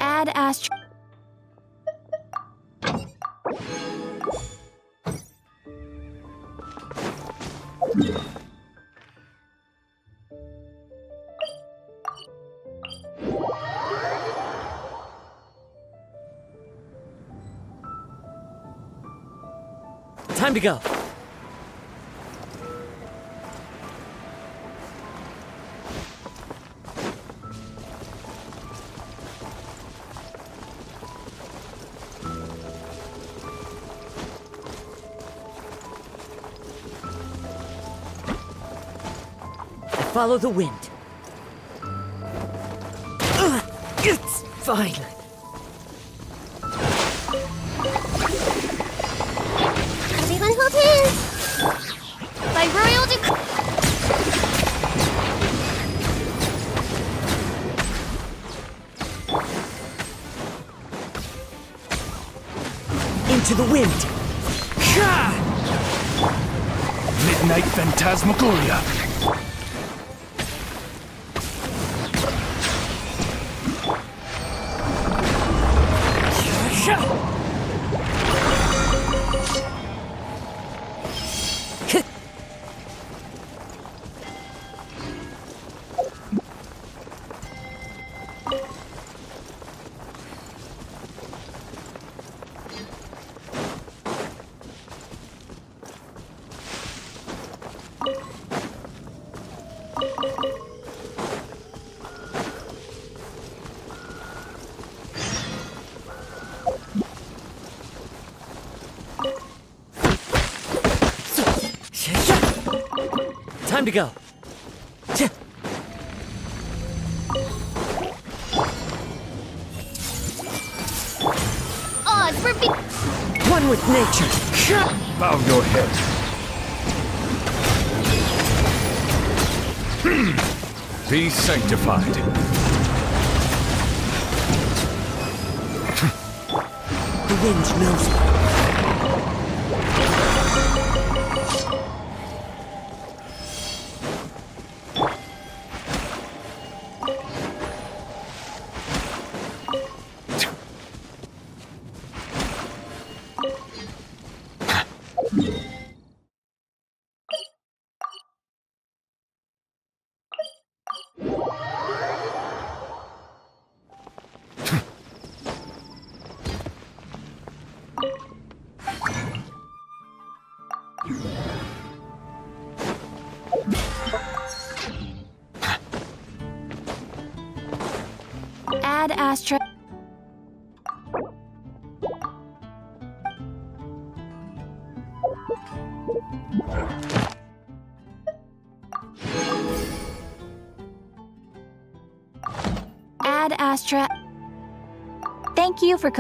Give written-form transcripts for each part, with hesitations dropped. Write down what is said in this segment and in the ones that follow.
Add astro. Time to go. Follow the wind. It's fine. Everyone hold hands. By royal decree. Into the wind. Midnight Phantasmagoria. Time to go. Odds for be. One with nature. Bow your head. Be sanctified. The wind knows me. Add astro. Add astra. Thank you for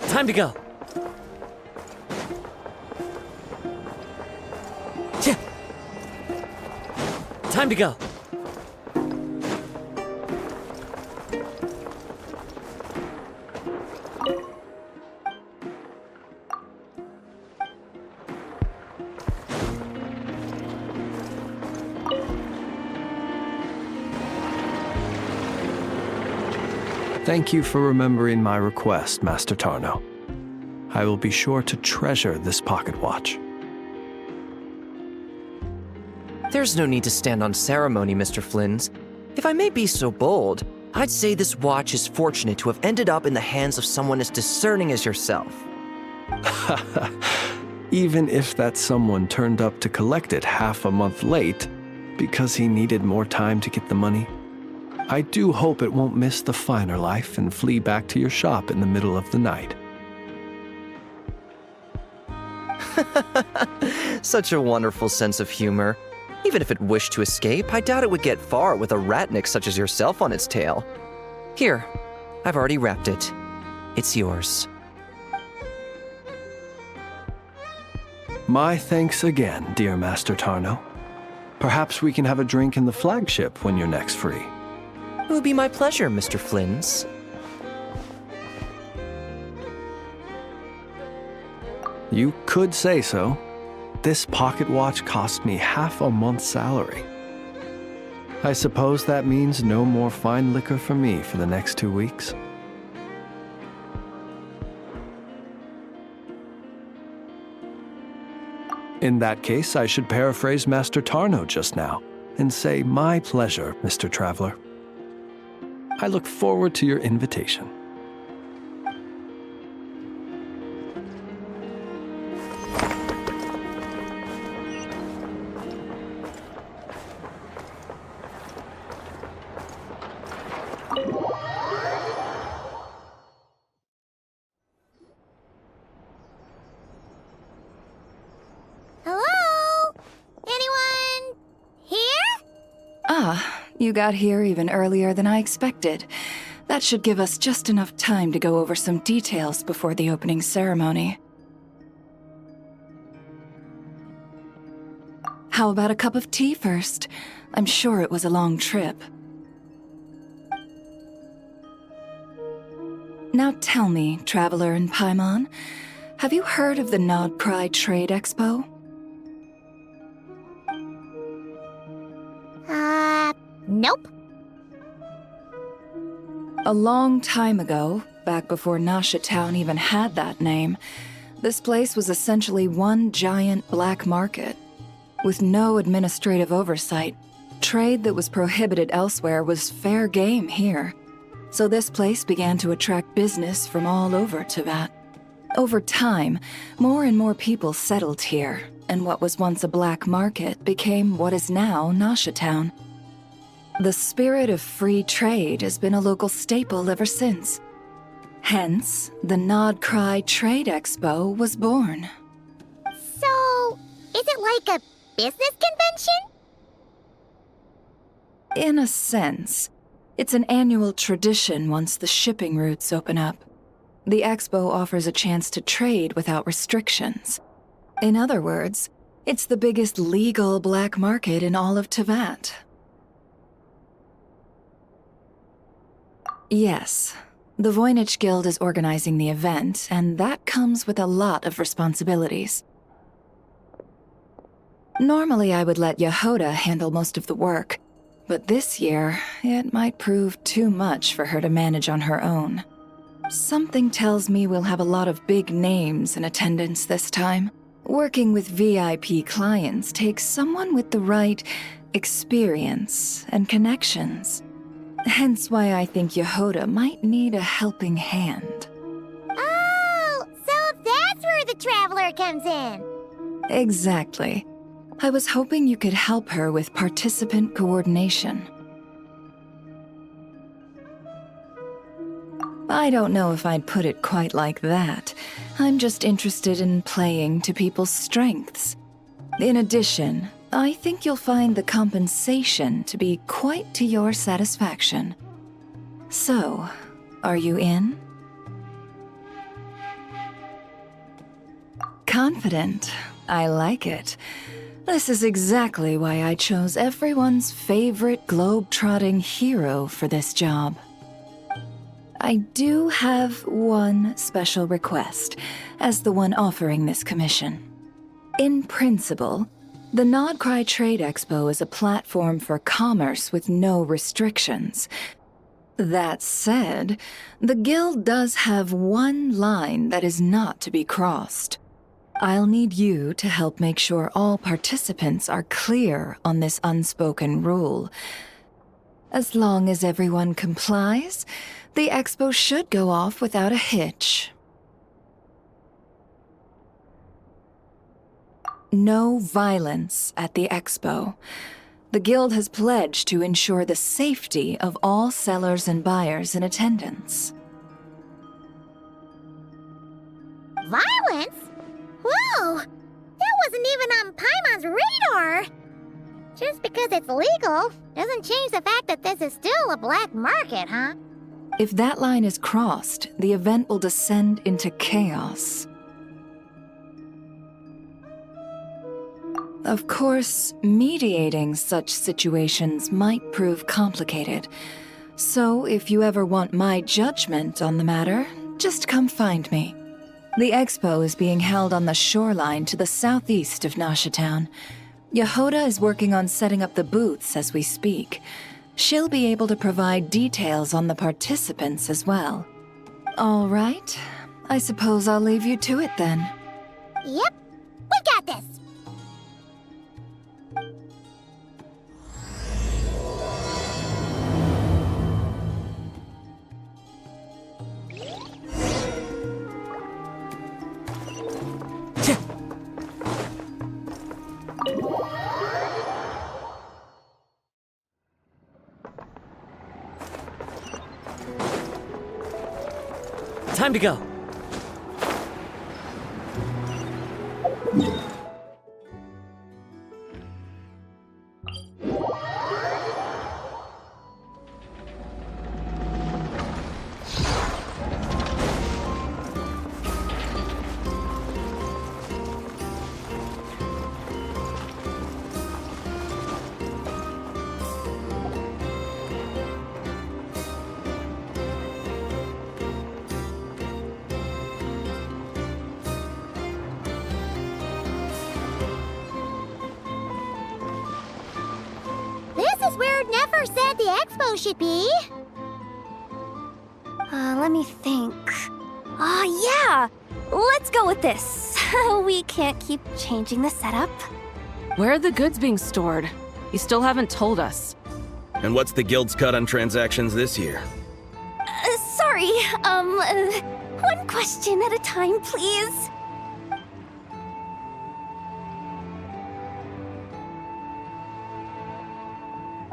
Time to go. Time to go. Thank you for remembering my request, Master Tarno. I will be sure to treasure this pocket watch. There's no need to stand on ceremony, Mr. Flynns. If I may be so bold, I'd say this watch is fortunate to have ended up in the hands of someone as discerning as yourself. Even if that someone turned up to collect it half a month late because he needed more time to get the money, I do hope it won't miss the finer life and flee back to your shop in the middle of the night. Such a wonderful sense of humor. Even if it wished to escape, I doubt it would get far with a ratnik such as yourself on its tail. Here, I've already wrapped it. It's yours. My thanks again, dear Master Tarno. Perhaps we can have a drink in the flagship when you're next free. It would be my pleasure, Mr. Flynns. You could say so. This pocket watch cost me half a month's salary. I suppose that means no more fine liquor for me for the next 2 weeks. In that case, I should paraphrase Master Tarno just now and say, my pleasure, Mr. Traveler. I look forward to your invitation. Hello? Anyone here? Ah, you got here even earlier than I expected. That should give us just enough time to go over some details before the opening ceremony. How about a cup of tea first? I'm sure it was a long trip. Now tell me, Traveler and Paimon, have you heard of the Nodcry Trade Expo? Nope. A long time ago, back before Nasha Town even had that name, this place was essentially one giant black market. With no administrative oversight, trade that was prohibited elsewhere was fair game here. So this place began to attract business from all over Teyvat. Over time, more and more people settled here, and what was once a black market became what is now Nasha Town. The spirit of free trade has been a local staple ever since. Hence, the Nodcry Trade Expo was born. So, is it like a business convention? In a sense, it's an annual tradition once the shipping routes open up. The expo offers a chance to trade without restrictions. In other words, it's the biggest legal black market in all of Teyvat. Yes, the Voynich Guild is organizing the event, and that comes with a lot of responsibilities. Normally I would let Yehoda handle most of the work, but this year, it might prove too much for her to manage on her own. Something tells me we'll have a lot of big names in attendance this time. Working with VIP clients takes someone with the right experience and connections. Hence why I think Yehoda might need a helping hand. Oh, so that's where the Traveler comes in. Exactly. I was hoping you could help her with participant coordination. I don't know if I'd put it quite like that. I'm just interested in playing to people's strengths. In addition, I think you'll find the compensation to be quite to your satisfaction. So, are you in? Confident. I like it. This is exactly why I chose everyone's favorite globe-trotting hero for this job. I do have one special request, as the one offering this commission. In principle, the Nodcry Trade Expo is a platform for commerce with no restrictions. That said, the Guild does have one line that is not to be crossed. I'll need you to help make sure all participants are clear on this unspoken rule. As long as everyone complies, the expo should go off without a hitch. No violence at the expo. The Guild has pledged to ensure the safety of all sellers and buyers in attendance. Violence? Whoa! That wasn't even on Paimon's radar! Just because it's legal doesn't change the fact that this is still a black market, huh? If that line is crossed, the event will descend into chaos. Of course, mediating such situations might prove complicated. So if you ever want my judgment on the matter, just come find me. The expo is being held on the shoreline to the southeast of Nasha Town. Yehoda is working on setting up the booths as we speak. She'll be able to provide details on the participants as well. All right, I suppose I'll leave you to it then. Yep, we got this! Time to go. This is where Nefer said the expo should be. Let me think. Yeah! Let's go with this. We can't keep changing the setup. Where are the goods being stored? You still haven't told us. And what's the Guild's cut on transactions this year? Sorry, one question at a time, please.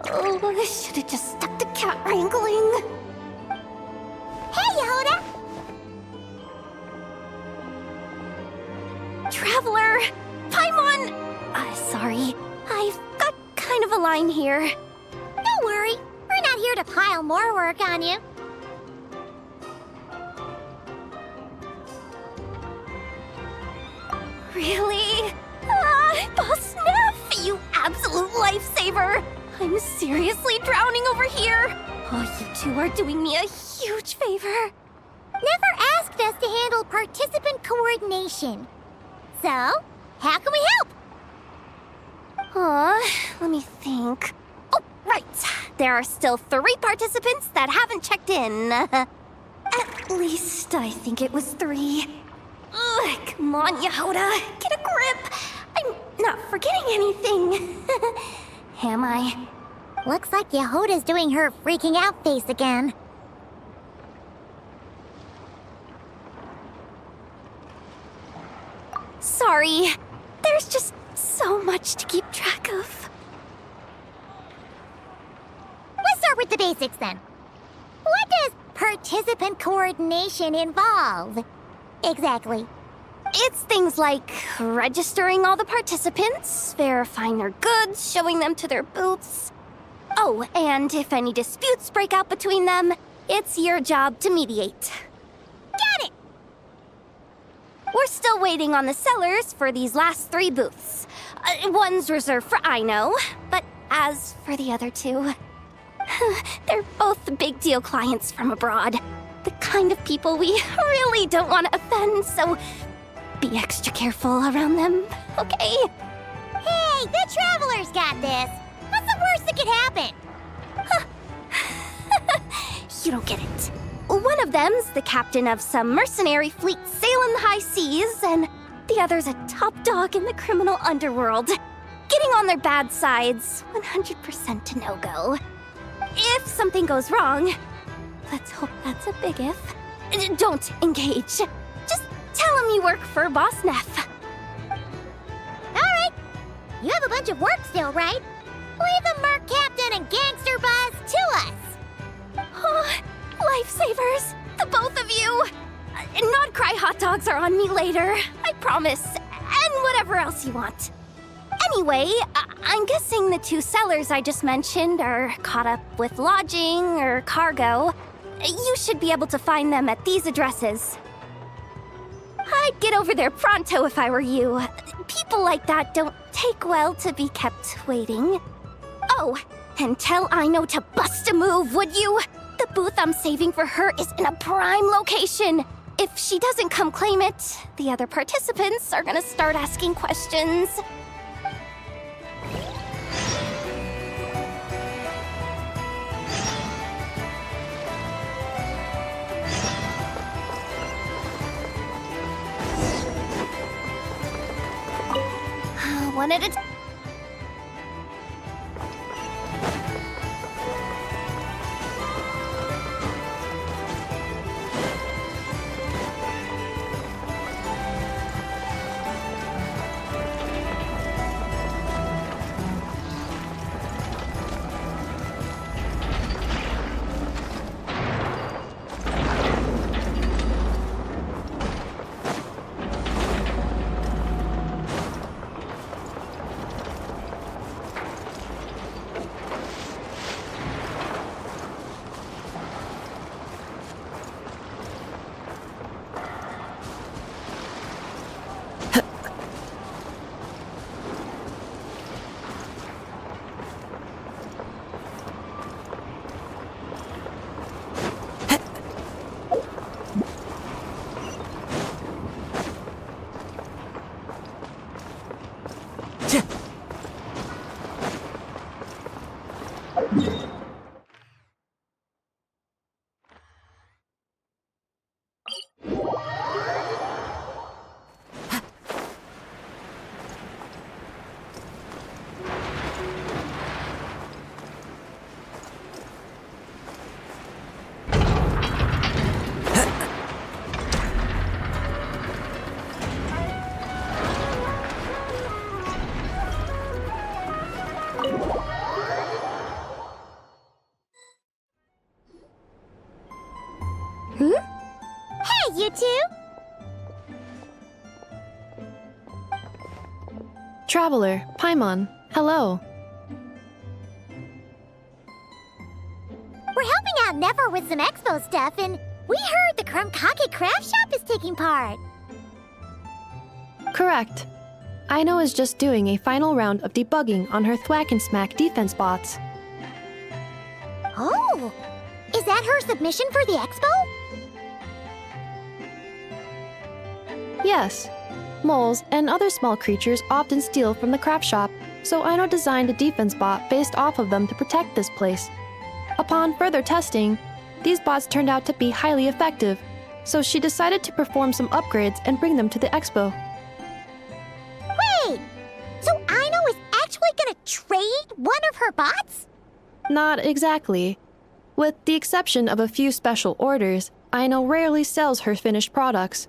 Oh, I should have just stuck to cat wrangling. Hey, Yehoda! Traveler! Paimon! Sorry. I've got kind of a line here. Don't worry, we're not here to pile more work on you. Really? Boss Neff, you absolute lifesaver! I'm seriously drowning over here. Oh, you two are doing me a huge favor. Never asked us to handle participant coordination. So, how can we help? Let me think. Oh, right. There are still 3 participants that haven't checked in. At least I think it was 3. Ugh, come on, Yehoda. Get a grip. I'm not forgetting anything. Am I? Looks like Yehoda's doing her freaking out face again. Sorry. There's just so much to keep track of. Let's start with the basics then. What does participant coordination involve? Exactly. It's things like registering all the participants, verifying their goods, showing them to their booths. Oh, and if any disputes break out between them, it's your job to mediate. Got it! We're still waiting on the sellers for these last 3 booths. One's reserved for Aino, but as for the other 2, they're both big deal clients from abroad. The kind of people we really don't want to offend, so be extra careful around them, okay? Hey, the Traveler's got this. What's the worst that could happen? You don't get it. One of them's the captain of some mercenary fleet sailing the high seas, and The other's a top dog in the criminal underworld. Getting on their bad sides, 100% a no-go. If something goes wrong, let's hope that's a big if, don't engage. Just tell him you work for Boss Neff. Alright, you have a bunch of work still, right? Leave the Merc Captain and Gangster Buzz to us. Oh, lifesavers, the both of you. Not cry hot dogs are on me later, I promise. And whatever else you want. Anyway, I'm guessing the two sellers I just mentioned are caught up with lodging or cargo. You should be able to find them at these addresses. I'd get over there pronto if I were you. People like that don't take well to be kept waiting. Oh, and tell Aino to bust a move, would you? The booth I'm saving for her is in a prime location. If she doesn't come claim it, the other participants are gonna start asking questions. One at a time. Hey, you two! Traveler, Paimon, hello. We're helping out Never with some expo stuff, and we heard the Krumkake craft shop is taking part. Correct. Aino is just doing a final round of debugging on her Thwack and Smack defense bots. Oh! Is that her submission for the expo? Yes. Moles and other small creatures often steal from the craft shop, so Aino designed a defense bot based off of them to protect this place. Upon further testing, these bots turned out to be highly effective, so she decided to perform some upgrades and bring them to the expo. Wait! So Aino is actually gonna trade one of her bots? Not exactly. With the exception of a few special orders, Aino rarely sells her finished products.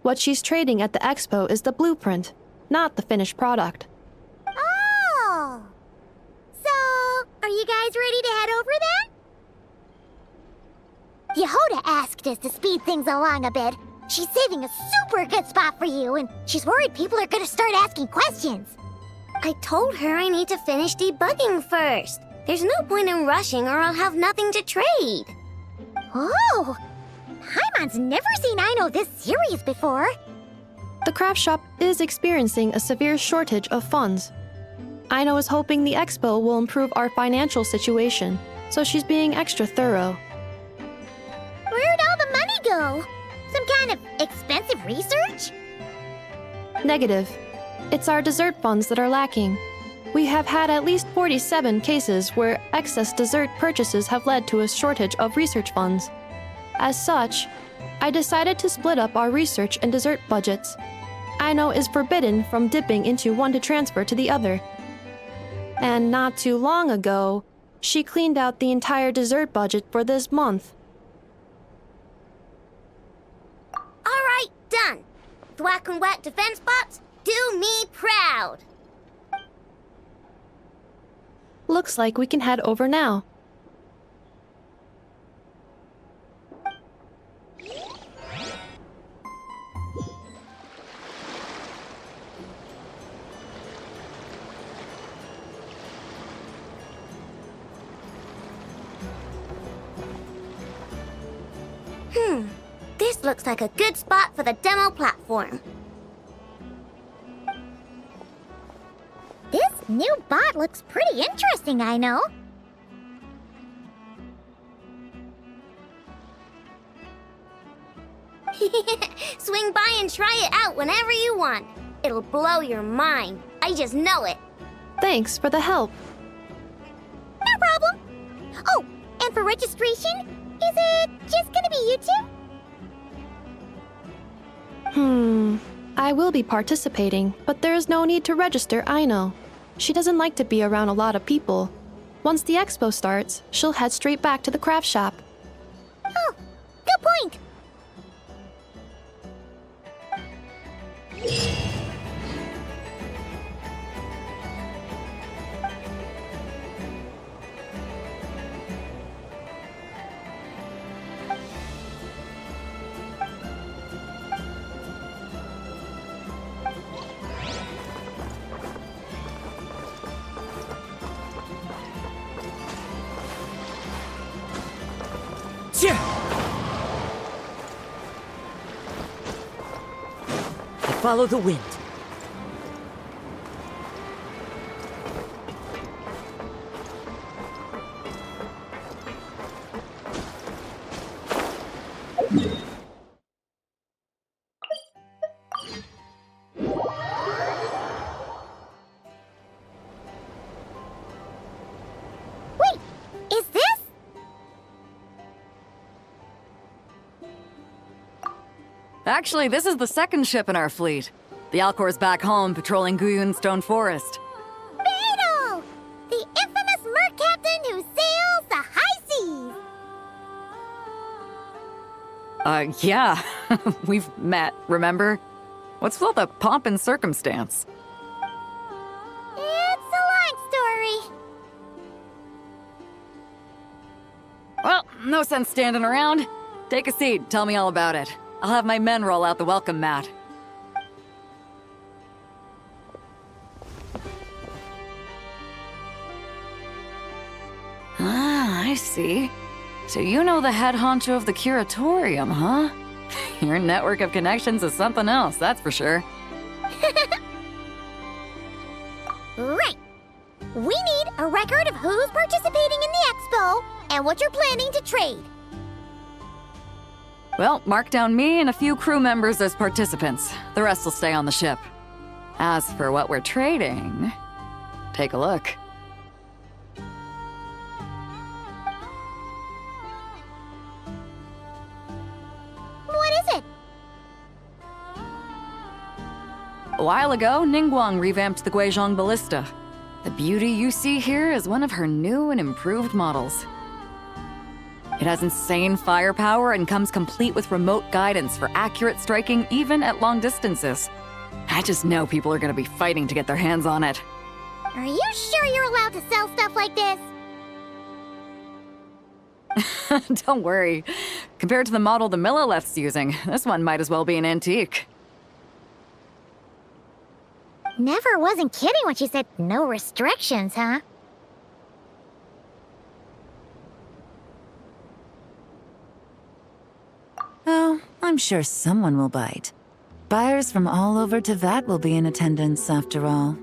What she's trading at the expo is the blueprint, not the finished product. Oh! So, are you guys ready to head over then? Yehoda asked us to speed things along a bit. She's saving a super good spot for you, and she's worried people are gonna start asking questions. I told her I need to finish debugging first. There's no point in rushing or I'll have nothing to trade. Oh! Paimon's never seen Aino this serious before. The craft shop is experiencing a severe shortage of funds. Aino is hoping the expo will improve our financial situation, so she's being extra thorough. Where'd all the money go? Some kind of expensive research? Negative. It's our dessert funds that are lacking. We have had at least 47 cases where excess dessert purchases have led to a shortage of research funds. As such, I decided to split up our research and dessert budgets. Aino is forbidden from dipping into one to transfer to the other. And not too long ago, she cleaned out the entire dessert budget for this month. Alright, done. Thwack and whack defense bots, do me proud. Looks like we can head over now. This looks like a good spot for the demo platform. This new bot looks pretty interesting, I know. Swing by and try it out whenever you want. It'll blow your mind. I just know it. Thanks for the help. No problem. Oh, and for registration, is it just gonna be you two? I will be participating, but there is no need to register, Aino. She doesn't like to be around a lot of people. Once the expo starts, she'll head straight back to the craft shop. Oh, good point. Follow the wind. Wait, is this? Actually, this is the second ship in our fleet. The Alcor's back home patrolling Guyun Stone Forest. Beidou! The infamous merc captain who sails the high seas! Yeah. We've met, remember? What's with all the pomp and circumstance? It's a long story. Well, no sense standing around. Take a seat, tell me all about it. I'll have my men roll out the welcome mat. Ah, I see. So you know the head honcho of the curatorium, huh? Your network of connections is something else, that's for sure. Right. We need a record of who's participating in the expo and what you're planning to trade. Well, mark down me and a few crew members as participants. The rest will stay on the ship. As for what we're trading, take a look. What is it? A while ago, Ningguang revamped the Guizhong Ballista. The beauty you see here is one of her new and improved models. It has insane firepower and comes complete with remote guidance for accurate striking even at long distances. I just know people are gonna be fighting to get their hands on it. Are you sure you're allowed to sell stuff like this? Don't worry. Compared to the model the Millileth's using, this one might as well be an antique. Never wasn't kidding when she said no restrictions, huh? Oh, I'm sure someone will bite. Buyers from all over Teyvat will be in attendance, after all.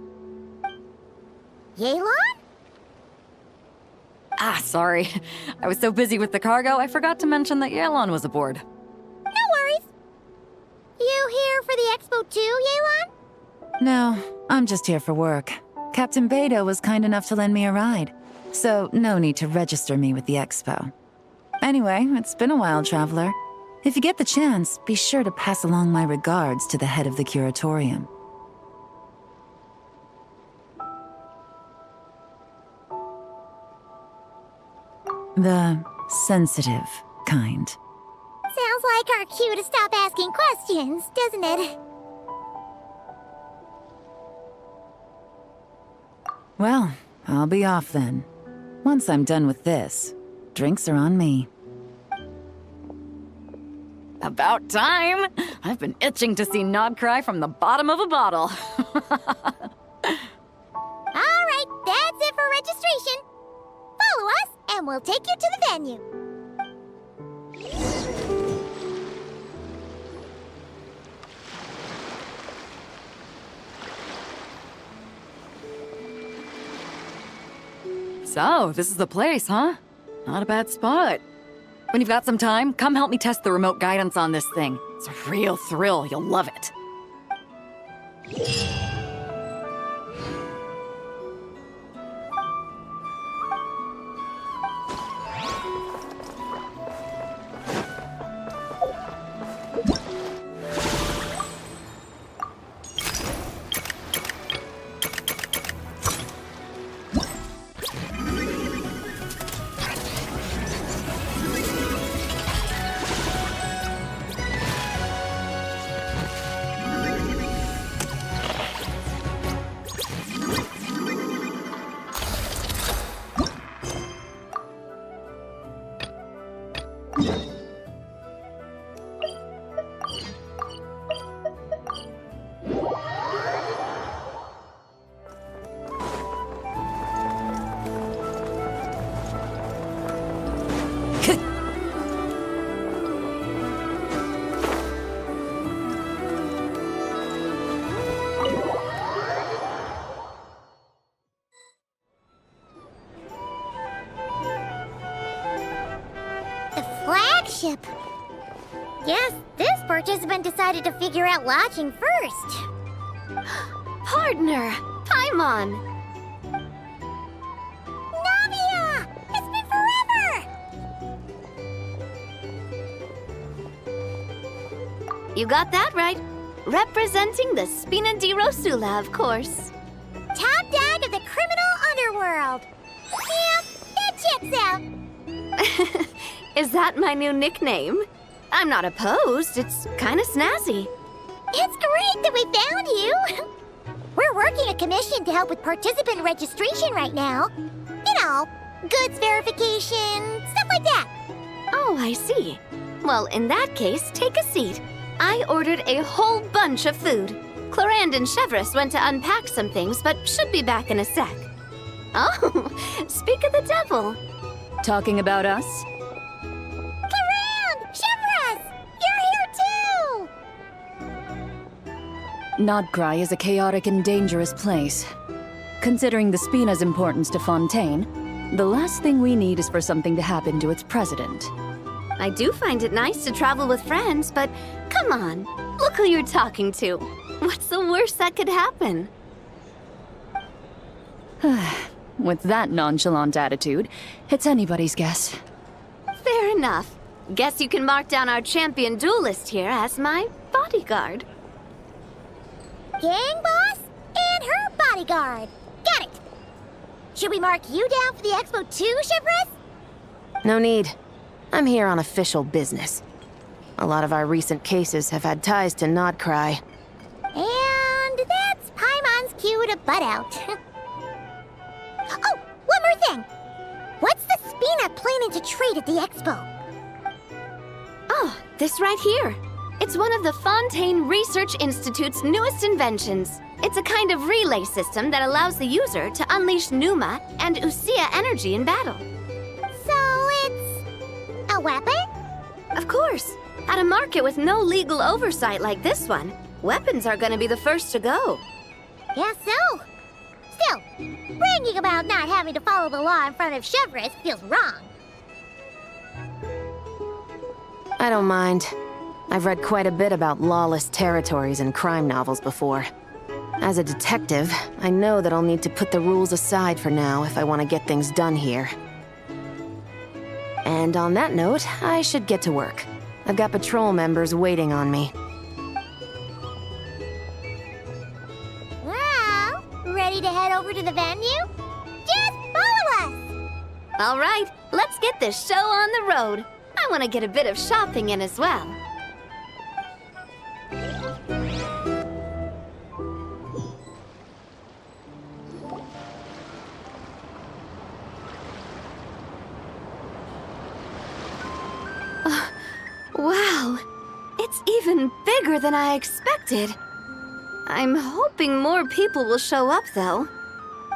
Yelan? Ah, sorry. I was so busy with the cargo, I forgot to mention that Yelan was aboard. No worries. You here for the expo too, Yelan? No, I'm just here for work. Captain Beidou was kind enough to lend me a ride, so no need to register me with the expo. Anyway, it's been a while, Traveler. If you get the chance, be sure to pass along my regards to the head of the curatorium. The sensitive kind. Sounds like our cue to stop asking questions, doesn't it? Well, I'll be off then. Once I'm done with this, drinks are on me. About time! I've been itching to see Nod cry from the bottom of a bottle. Alright, that's it for registration. Follow us, and we'll take you to the venue. So, this is the place, huh? Not a bad spot. When you've got some time, come help me test the remote guidance on this thing. It's a real thrill, you'll love it. Flagship. Guess this participant decided to figure out lodging first. Partner! Paimon! Navia! It's been forever! You got that right. Representing the Spina di Rosula, of course. Top dog of the criminal underworld. Yeah, that checks out. Is that my new nickname? I'm not opposed. It's kind of snazzy. It's great that we found you. We're working a commission to help with participant registration right now. You know, goods verification, stuff like that. Oh, I see. Well, in that case, take a seat. I ordered a whole bunch of food. Clorand and Chevreuse went to unpack some things, but should be back in a sec. Oh, speak of the devil. Talking about us? Clorand! Chevreuse! You're here too! Nodcry is a chaotic and dangerous place. Considering the Spina's importance to Fontaine, the last thing we need is for something to happen to its president. I do find it nice to travel with friends, but come on, look who you're talking to. What's the worst that could happen? With that nonchalant attitude, it's anybody's guess. Fair enough. Guess you can mark down our champion duelist here as my bodyguard. Gang boss and her bodyguard. Got it. Should we mark you down for the expo too, Chevreuse? No need. I'm here on official business. A lot of our recent cases have had ties to Nodcry. And that's Paimon's cue to butt out. Oh, one more thing. What's the Spina planning to trade at the expo? Oh, this right here. It's one of the Fontaine Research Institute's newest inventions. It's a kind of relay system that allows the user to unleash Pneuma and Usia energy in battle. So it's a weapon? Of course. At a market with no legal oversight like this one, weapons are gonna be the first to go. Guess so. Still, bragging about not having to follow the law in front of Chevreuse feels wrong. I don't mind. I've read quite a bit about lawless territories and crime novels before. As a detective, I know that I'll need to put the rules aside for now if I want to get things done here. And on that note, I should get to work. I've got patrol members waiting on me. Well, ready to head over to the venue? Just follow us! All right, let's get this show on the road. I want to get a bit of shopping in as well. Wow, it's even bigger than I expected. I'm hoping more people will show up, though.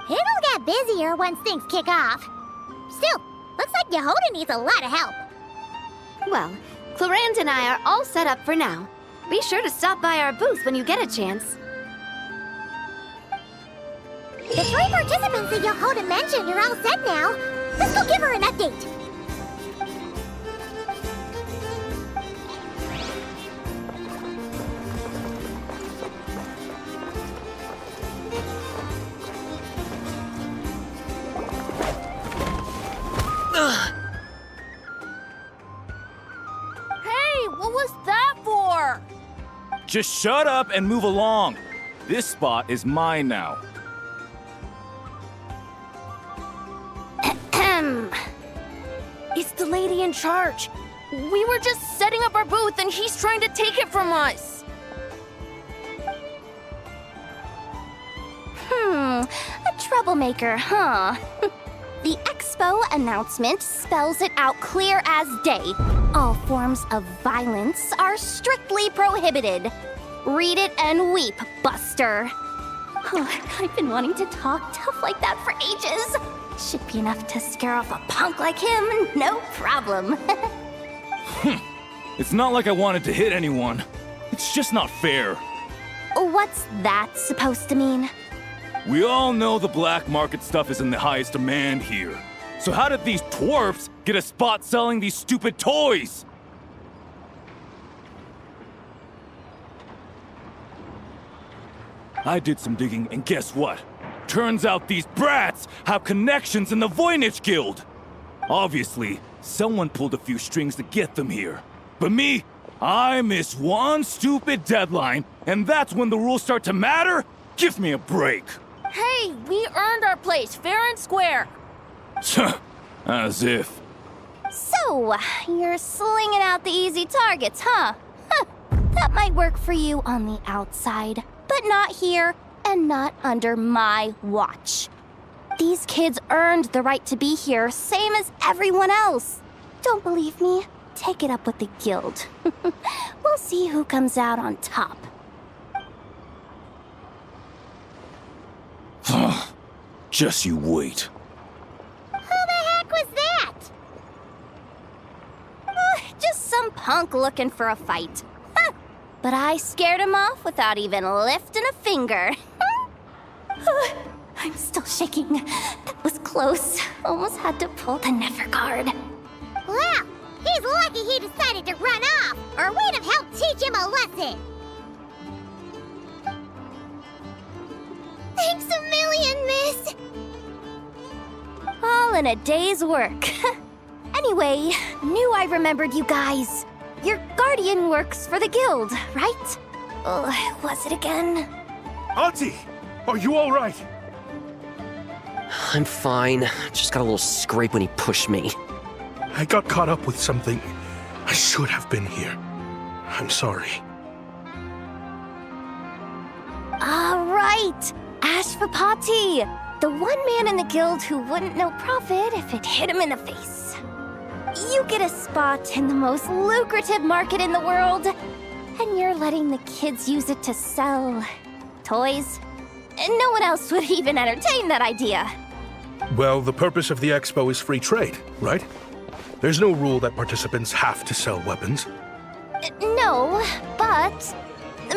It'll get busier once things kick off. Still, looks like Yehoda needs a lot of help. Well, Clarence and I are all set up for now. Be sure to stop by our booth when you get a chance. The 3 participants that Yehoda mentioned are all set now. Let's go give her an update. Hey, what was that for? Just shut up and move along. This spot is mine now. It's the lady in charge. We were just setting up our booth and he's trying to take it from us. A troublemaker, huh? The expo announcement spells it out clear as day. All forms of violence are strictly prohibited. Read it and weep, Buster. I've been wanting to talk tough like that for ages. Should be enough to scare off a punk like him, no problem. It's not like I wanted to hit anyone. It's just not fair. What's that supposed to mean? We all know the black market stuff is in the highest demand here. So how did these twerps get a spot selling these stupid toys? I did some digging, and guess what? Turns out these brats have connections in the Voynich Guild. Obviously, someone pulled a few strings to get them here. But me, I miss one stupid deadline, and that's when the rules start to matter? Give me a break. Hey, we earned our place fair and square. As if. So, you're slinging out the easy targets, huh? That might work for you on the outside, but not here and not under my watch. These kids earned the right to be here, same as everyone else. Don't believe me? Take it up with the guild. We'll see who comes out on top. Just you wait. Who the heck was that? Just some punk looking for a fight. But I scared him off without even lifting a finger. I'm still shaking. That was close. Almost had to pull the Never guard. Well, he's lucky he decided to run off, or we'd have helped teach him a lesson. Thanks a million, miss. All in a day's work. Anyway, knew I remembered you guys. Your guardian works for the guild, right? Was it again? Auntie, are you all right? I'm fine. Just got a little scrape when he pushed me. I got caught up with something. I should have been here. I'm sorry. All right, Ashvapati, the one man in the guild who wouldn't know profit if it hit him in the face. You get a spot in the most lucrative market in the world, and you're letting the kids use it to sell toys. And no one else would even entertain that idea. Well, the purpose of the expo is free trade, right? There's no rule that participants have to sell weapons. No, but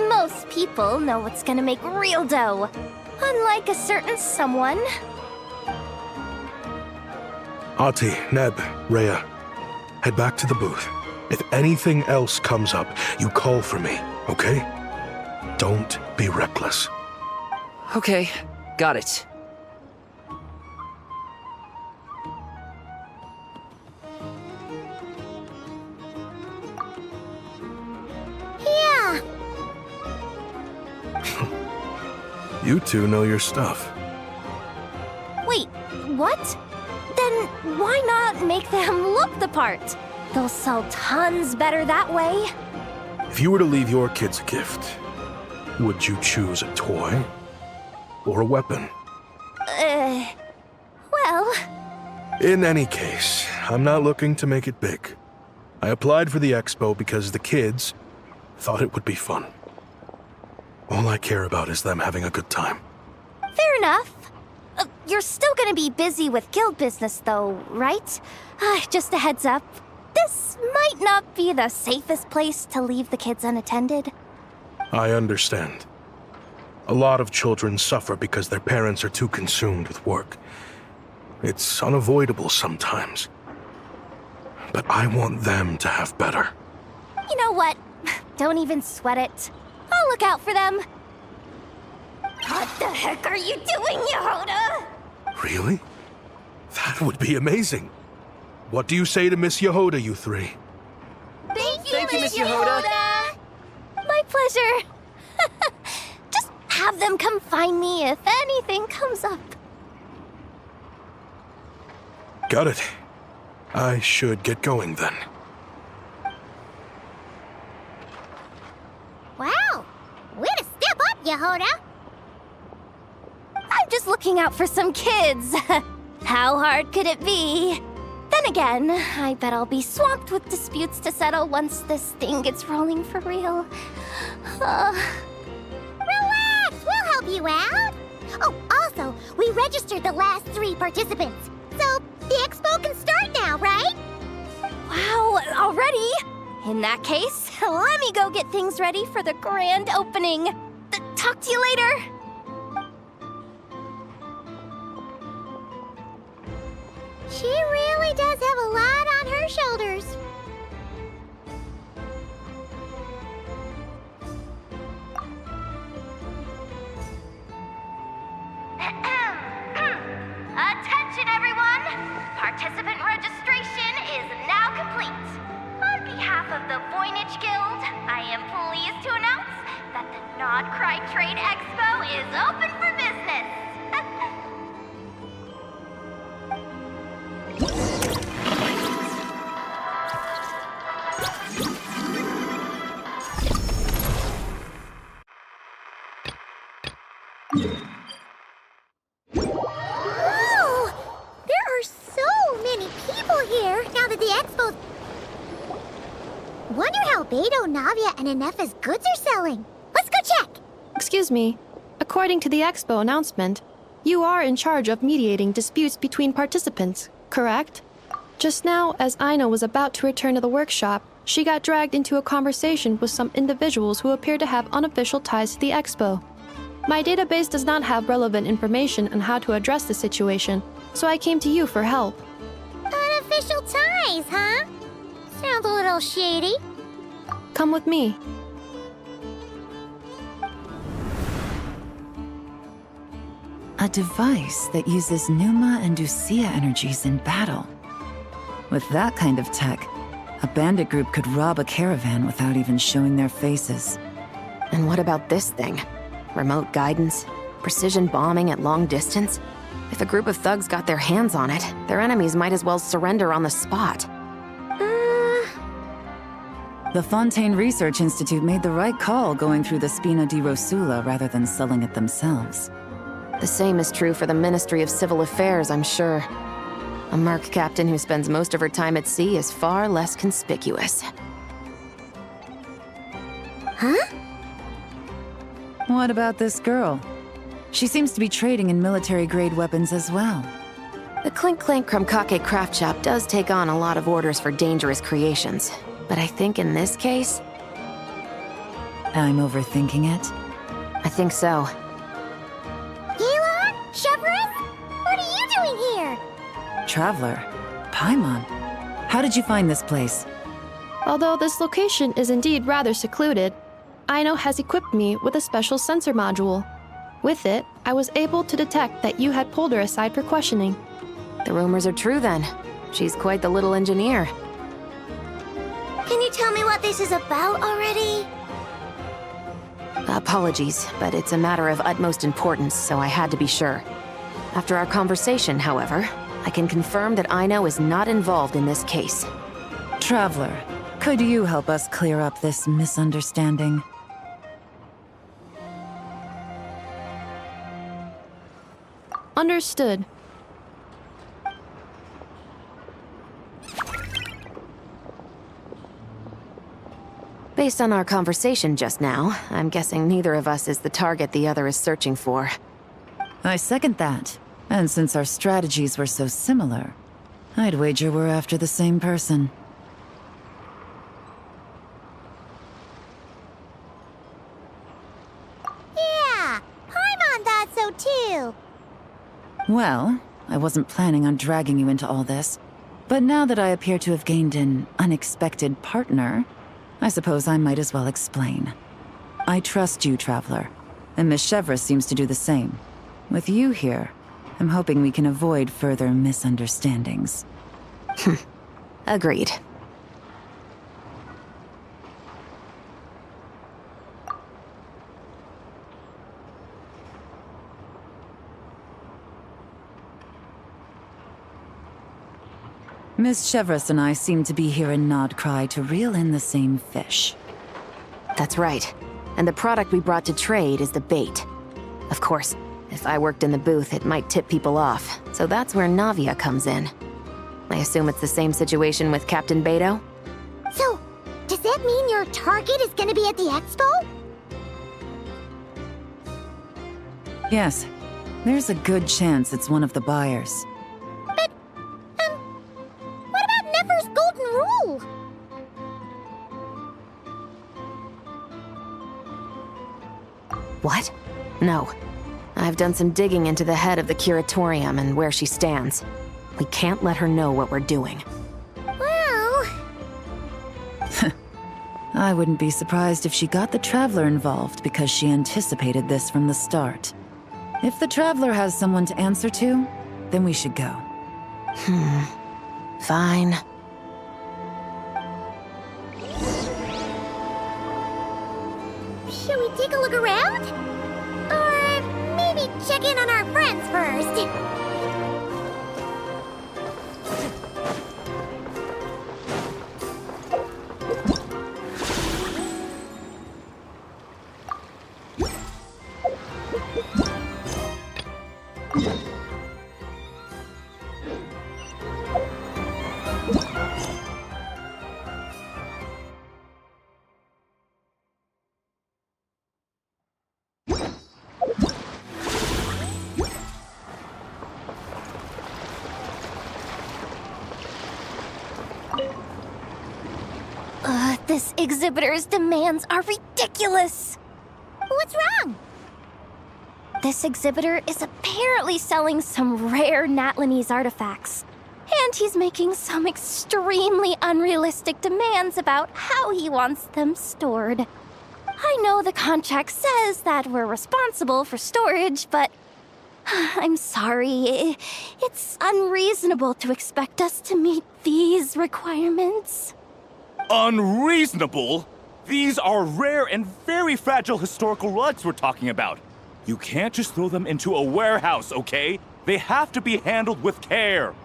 most people know what's gonna make real dough. Unlike a certain someone. Ati, Neb, Rhea, head back to the booth. If anything else comes up, you call for me, okay? Don't be reckless. Okay, got it. You two know your stuff. Wait, what? Then why not make them look the part? They'll sell tons better that way. If you were to leave your kids a gift, would you choose a toy or a weapon? Well... In any case, I'm not looking to make it big. I applied for the expo because the kids thought it would be fun. All I care about is them having a good time. Fair enough. You're still gonna be busy with guild business though, right? Just a heads up. This might not be the safest place to leave the kids unattended. I understand. A lot of children suffer because their parents are too consumed with work. It's unavoidable sometimes. But I want them to have better. You know what? Don't even sweat it. I'll look out for them. What the heck are you doing, Yehoda? Really? That would be amazing. What do you say to Miss Yehoda, you three? Thank you, Miss Yehoda. My pleasure. Just have them come find me if anything comes up. Got it. I should get going then. Wow! Way to step up, Yehoda! I'm just looking out for some kids. How hard could it be? Then again, I bet I'll be swamped with disputes to settle once this thing gets rolling for real. Relax! We'll help you out! Oh, also, we registered the last 3 participants. So, the expo can start now, right? Wow, already? In that case, let me go get things ready for the grand opening. Talk to you later. She really does have a lot on her shoulders. Attention, everyone! Participant registration is now complete. On behalf of the Voynich Guild, I am pleased to announce that the Nod Cry Trade Expo is open for business. Whoa! There are so many people here now that the expo's... Wonder how Beto, Navia, and Inef's goods are selling. Let's go check! Excuse me. According to the expo announcement, you are in charge of mediating disputes between participants, correct? Just now, as Aino was about to return to the workshop, she got dragged into a conversation with some individuals who appear to have unofficial ties to the expo. My database does not have relevant information on how to address the situation, so I came to you for help. Unofficial ties, huh? Sounds a little shady. Come with me. A device that uses Numa and Ducia energies in battle. With that kind of tech, a bandit group could rob a caravan without even showing their faces. And what about this thing? Remote guidance? Precision bombing at long distance? If a group of thugs got their hands on it, their enemies might as well surrender on the spot. The Fontaine Research Institute made the right call going through the Spina di Rosula rather than selling it themselves. The same is true for the Ministry of Civil Affairs, I'm sure. A merc captain who spends most of her time at sea is far less conspicuous. Huh? What about this girl? She seems to be trading in military-grade weapons as well. The Clink Clank Krumkake craft shop does take on a lot of orders for dangerous creations. But I think in this case... I'm overthinking it? I think so. Elon? Chevron? What are you doing here? Traveler? Paimon? How did you find this place? Although this location is indeed rather secluded, Aino has equipped me with a special sensor module. With it, I was able to detect that you had pulled her aside for questioning. The rumors are true then. She's quite the little engineer. Can you tell me what this is about already? Apologies, but it's a matter of utmost importance, so I had to be sure. After our conversation, however, I can confirm that Aino is not involved in this case. Traveler, could you help us clear up this misunderstanding? Understood. Based on our conversation just now, I'm guessing neither of us is the target the other is searching for. I second that. And since our strategies were so similar, I'd wager we're after the same person. Yeah, Paimon thought so too. Well, I wasn't planning on dragging you into all this, but now that I appear to have gained an unexpected partner, I suppose I might as well explain. I trust you, Traveler, and Miss Chevra seems to do the same. With you here, I'm hoping we can avoid further misunderstandings. Agreed. Miss Chevras and I seem to be here in Nodcry to reel in the same fish. That's right. And the product we brought to trade is the bait. Of course, if I worked in the booth, it might tip people off, so that's where Navia comes in. I assume it's the same situation with Captain Beto? So, does that mean your target is gonna be at the expo? Yes, there's a good chance it's one of the buyers. But, what about Nefer's golden rule? What? No. I've done some digging into the head of the curatorium and where she stands. We can't let her know what we're doing. Well... I wouldn't be surprised if she got the Traveler involved because she anticipated this from the start. If the Traveler has someone to answer to, then we should go. Fine. Should we take a look around? Or maybe check in on our friends first? This exhibitor's demands are ridiculous! What's wrong? This exhibitor is apparently selling some rare Natlanese artifacts. And he's making some extremely unrealistic demands about how he wants them stored. I know the contract says that we're responsible for storage, but I'm sorry. It's unreasonable to expect us to meet these requirements. Unreasonable? These are rare and very fragile historical relics we're talking about. You can't just throw them into a warehouse, okay? They have to be handled with care.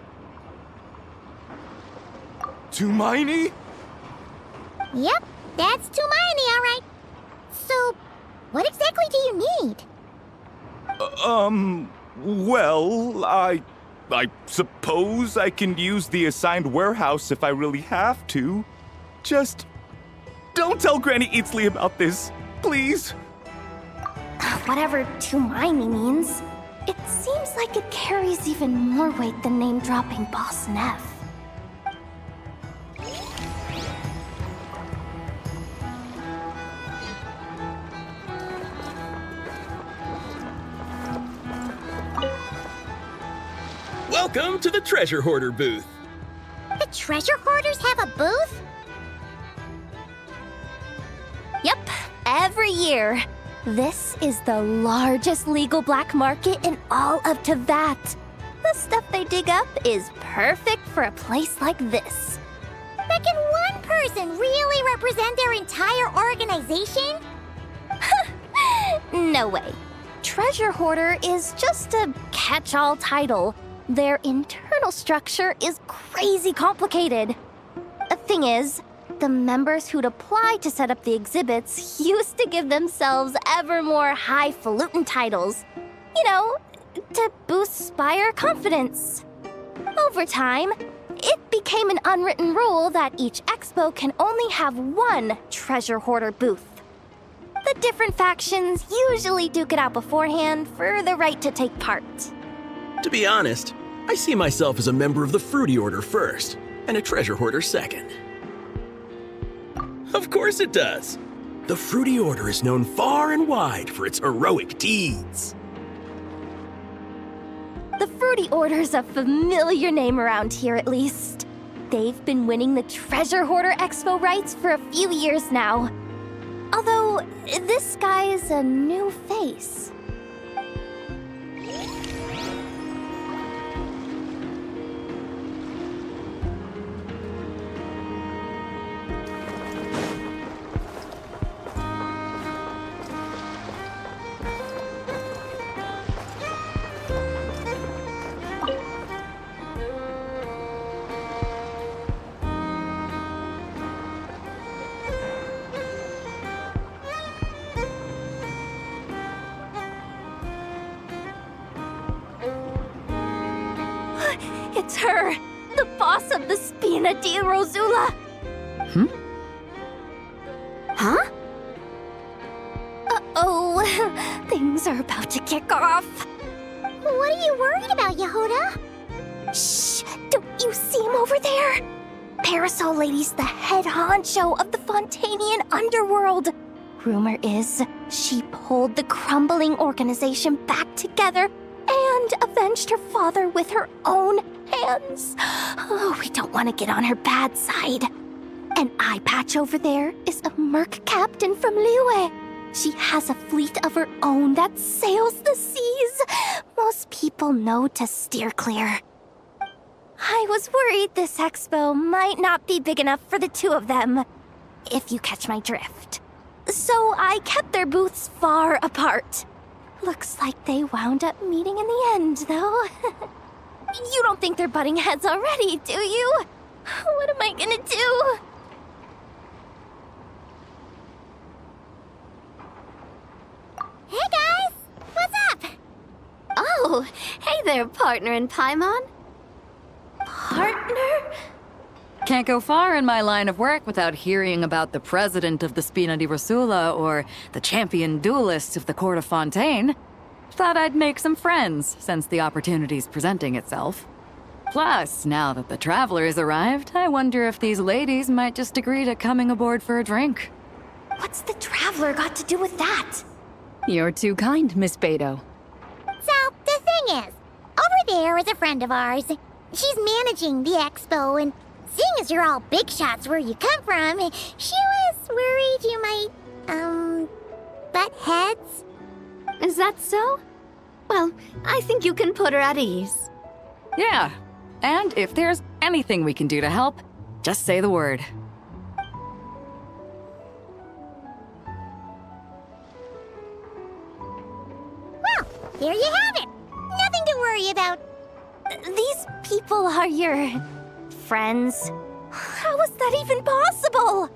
Tumaini? Yep, that's Tumaini, all right. So, what exactly do you need? Well, I suppose I can use the assigned warehouse if I really have to. Just don't tell Granny Eatsley about this, please. Whatever Tumaini means, it seems like it carries even more weight than name-dropping Boss Neff. Welcome to the Treasure Hoarder booth. The treasure hoarders have a booth? Yep, every year. This is the largest legal black market in all of Tevat. The stuff they dig up is perfect for a place like this. But can one person really represent their entire organization? No way. Treasure Hoarder is just a catch-all title. Their internal structure is crazy complicated. The thing is, the members who'd apply to set up the exhibits used to give themselves ever more highfalutin titles. You know, to boost Spire confidence. Over time, it became an unwritten rule that each expo can only have one Treasure Hoarder booth. The different factions usually duke it out beforehand for the right to take part. To be honest, I see myself as a member of the Fruity Order first, and a Treasure Hoarder second. Of course it does. The Fruity Order is known far and wide for its heroic deeds. The Fruity Order's a familiar name around here, at least. They've been winning the Treasure Hoarder Expo rights for a few years now. Although, this guy's a new face. It's her! The boss of the Spina di Rosula! Huh? Uh-oh, things are about to kick off. What are you worried about, Yehuda? Shh! Don't you see him over there? Parasol Lady's the head honcho of the Fontanian underworld. Rumor is, she pulled the crumbling organization back together and avenged her father with her own hands. Oh, we don't want to get on her bad side. An eye patch over there is a merc captain from Liyue. She has a fleet of her own that sails the seas. Most people know to steer clear. I was worried this expo might not be big enough for the two of them, if you catch my drift. So I kept their booths far apart. Looks like they wound up meeting in the end, though. You don't think they're butting heads already, do you? What am I gonna do? Hey guys! What's up? Oh, hey there, partner in Paimon. Partner? Can't go far in my line of work without hearing about the president of the Spina di Rosula or the champion duelist of the court of Fontaine. Thought I'd make some friends since the opportunity's presenting itself. Plus, now that the traveler's arrived, I wonder if these ladies might just agree to coming aboard for a drink. What's the traveler got to do with that? You're too kind, Miss Beto. So, the thing is, over there is a friend of ours. She's managing the expo, and seeing as you're all big shots where you come from, she was worried you might, butt heads. Is that so? Well, I think you can put her at ease. Yeah, and if there's anything we can do to help, just say the word. Well, there you have it. Nothing to worry about. These people are your friends. How is that even possible?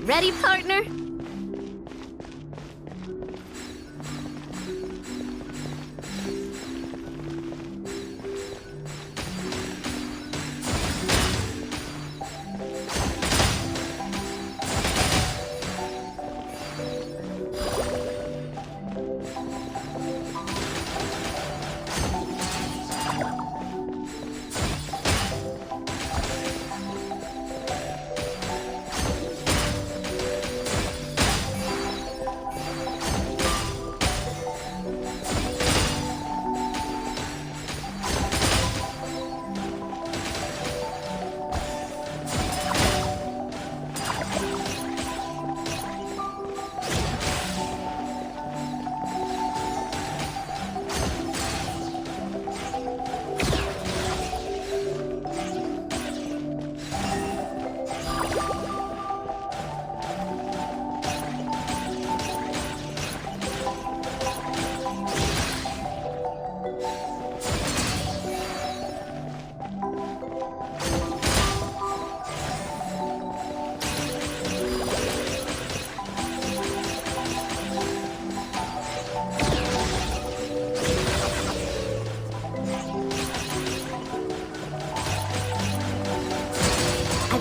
Ready, partner?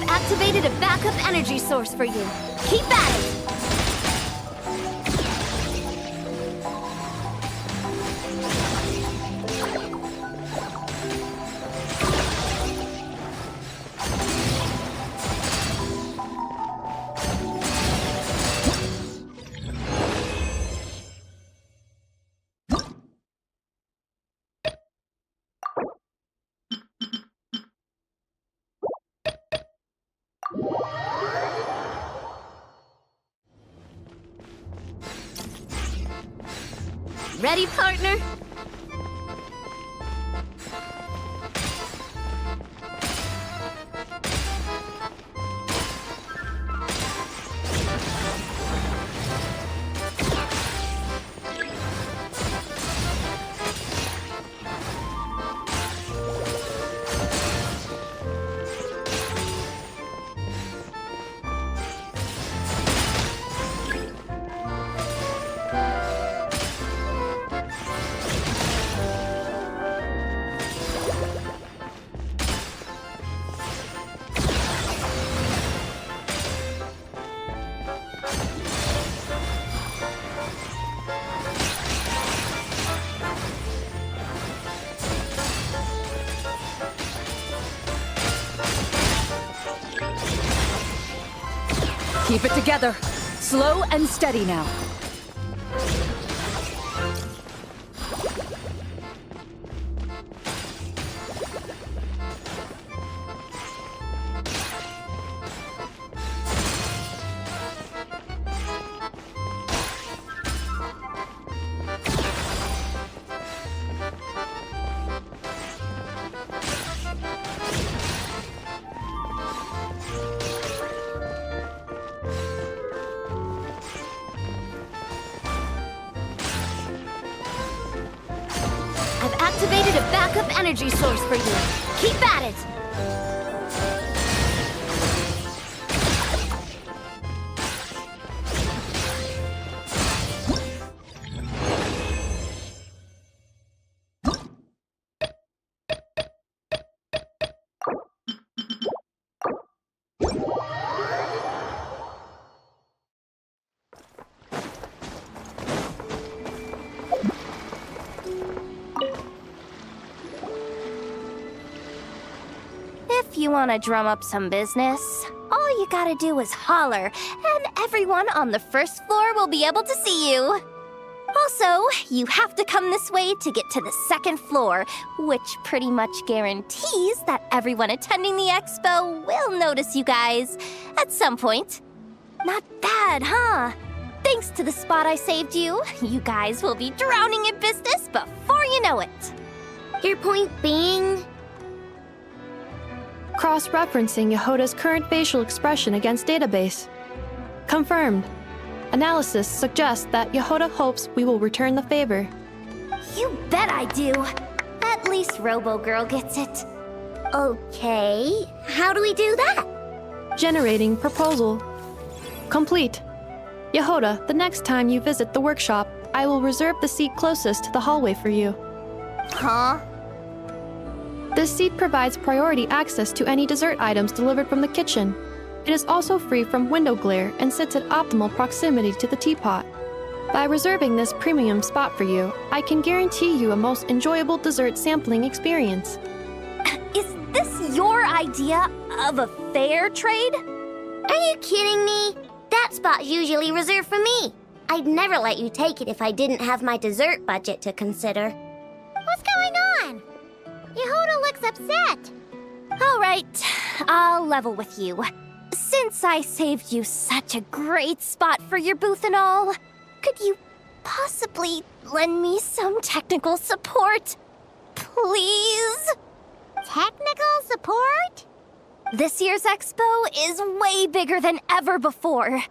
Activated a backup energy source for you. Keep at it! Ready, partner? Keep it together. Slow and steady now. Activated a backup energy source for you. Keep at it! If you want to drum up some business, all you gotta do is holler, and everyone on the first floor will be able to see you. Also, you have to come this way to get to the second floor, which pretty much guarantees that everyone attending the expo will notice you guys at some point. Not bad, huh? Thanks to the spot I saved you, you guys will be drowning in business before you know it. Your point being? Cross-referencing Yehoda's current facial expression against database. Confirmed. Analysis suggests that Yehoda hopes we will return the favor. You bet I do. At least Robo-Girl gets it. Okay, how do we do that? Generating proposal. Complete. Yehoda, the next time you visit the workshop, I will reserve the seat closest to the hallway for you. Huh? This seat provides priority access to any dessert items delivered from the kitchen. It is also free from window glare and sits at optimal proximity to the teapot. By reserving this premium spot for you, I can guarantee you a most enjoyable dessert sampling experience. Is this your idea of a fair trade? Are you kidding me? That spot's usually reserved for me. I'd never let you take it if I didn't have my dessert budget to consider. What's going on? Yehoda looks upset. All right, I'll level with you. Since I saved you such a great spot for your booth and all, could you possibly lend me some technical support? Please? Technical support? This year's expo is way bigger than ever before,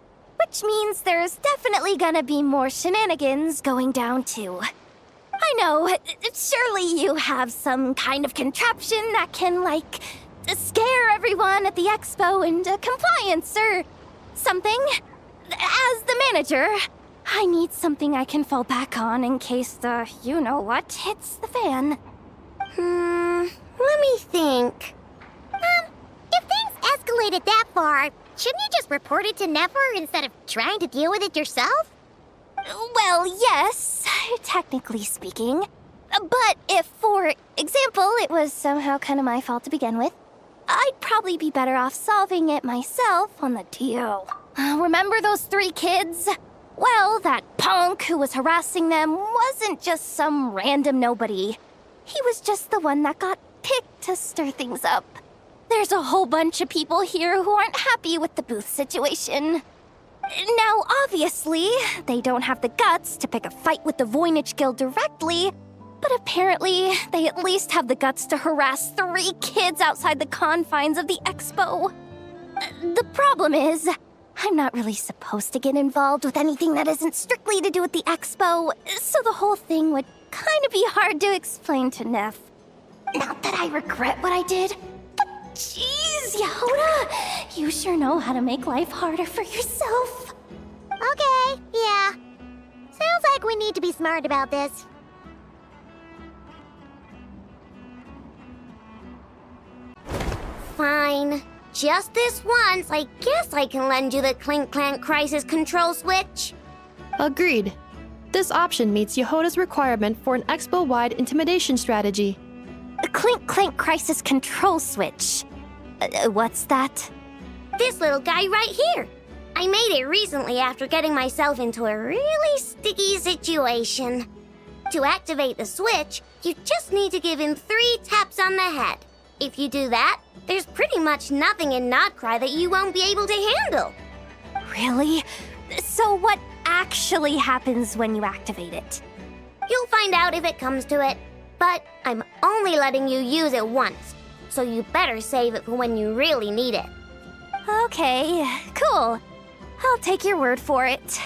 which means there's definitely gonna be more shenanigans going down too. I know, surely you have some kind of contraption that can, like, scare everyone at the expo into compliance or something. As the manager, I need something I can fall back on in case the you-know-what hits the fan. Let me think. If things escalated that far, shouldn't you just report it to Nefer instead of trying to deal with it yourself? Well, yes, technically speaking. But if, for example, it was somehow kind of my fault to begin with, I'd probably be better off solving it myself on the DO. Remember those 3 kids? Well, that punk who was harassing them wasn't just some random nobody. He was just the one that got picked to stir things up. There's a whole bunch of people here who aren't happy with the booth situation. Now, obviously, they don't have the guts to pick a fight with the Voynich Guild directly, but apparently they at least have the guts to harass 3 kids outside the confines of the expo. The problem is, I'm not really supposed to get involved with anything that isn't strictly to do with the expo, so the whole thing would kind of be hard to explain to Neff. Not that I regret what I did, but jeez, Yehoda, you sure know how to make life harder for yourself. Okay, yeah. Sounds like we need to be smart about this. Fine. Just this once, I guess I can lend you the Clink Clank Crisis Control Switch. Agreed. This option meets Yehoda's requirement for an expo-wide intimidation strategy. A Clink Clank Crisis Control Switch. What's that? This little guy right here. I made it recently after getting myself into a really sticky situation. To activate the switch, you just need to give him 3 taps on the head. If you do that, there's pretty much nothing in Nodcry that you won't be able to handle. Really? So what actually happens when you activate it? You'll find out if it comes to it, but I'm only letting you use it once, so you better save it for when you really need it. Okay, cool. I'll take your word for it.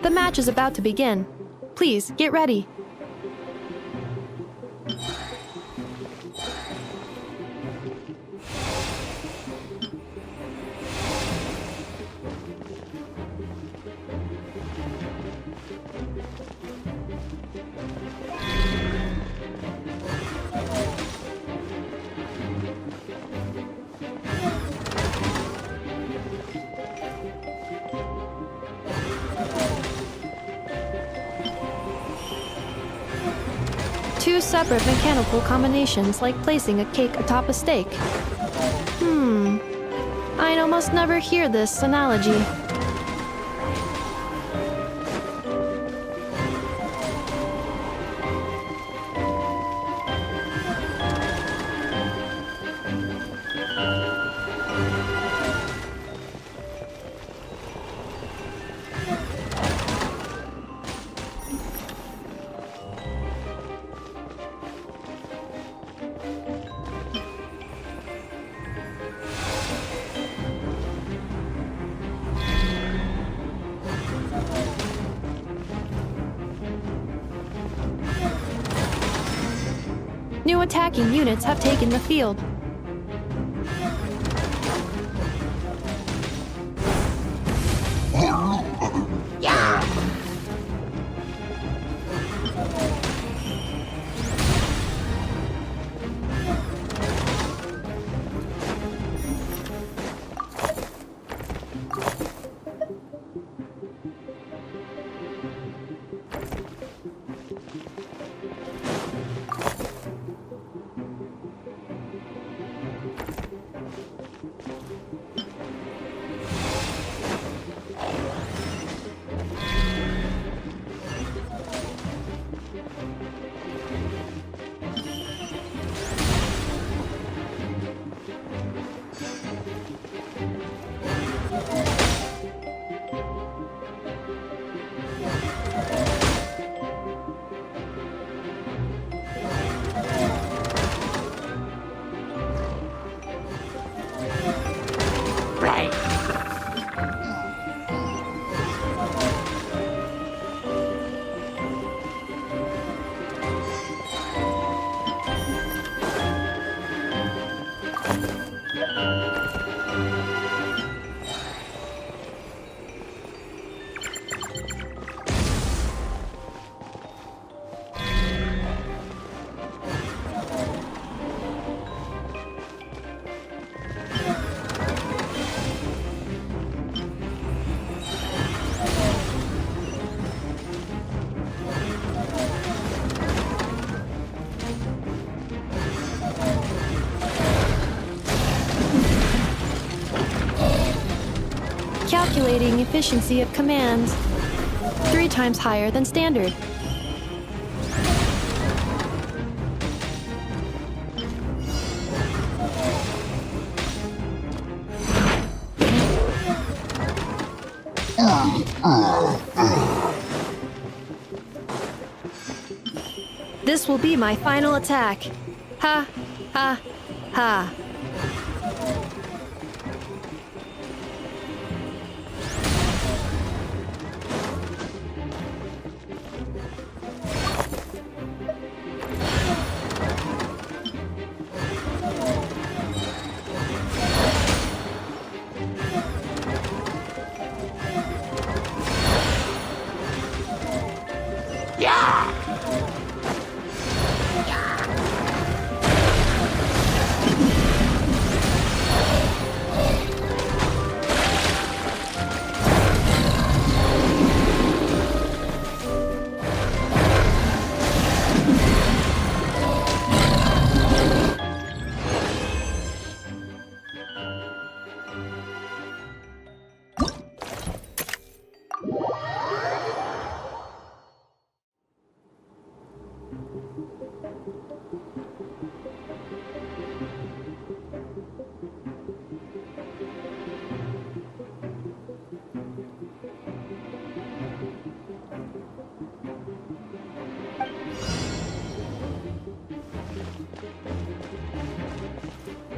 The match is about to begin. Please, get ready. Two separate mechanical combinations like placing a cake atop a steak. I'd almost never hear this analogy. New attacking units have taken the field. Calculating efficiency of commands. 3 times higher than standard. This will be my final attack. Ha, ha, ha.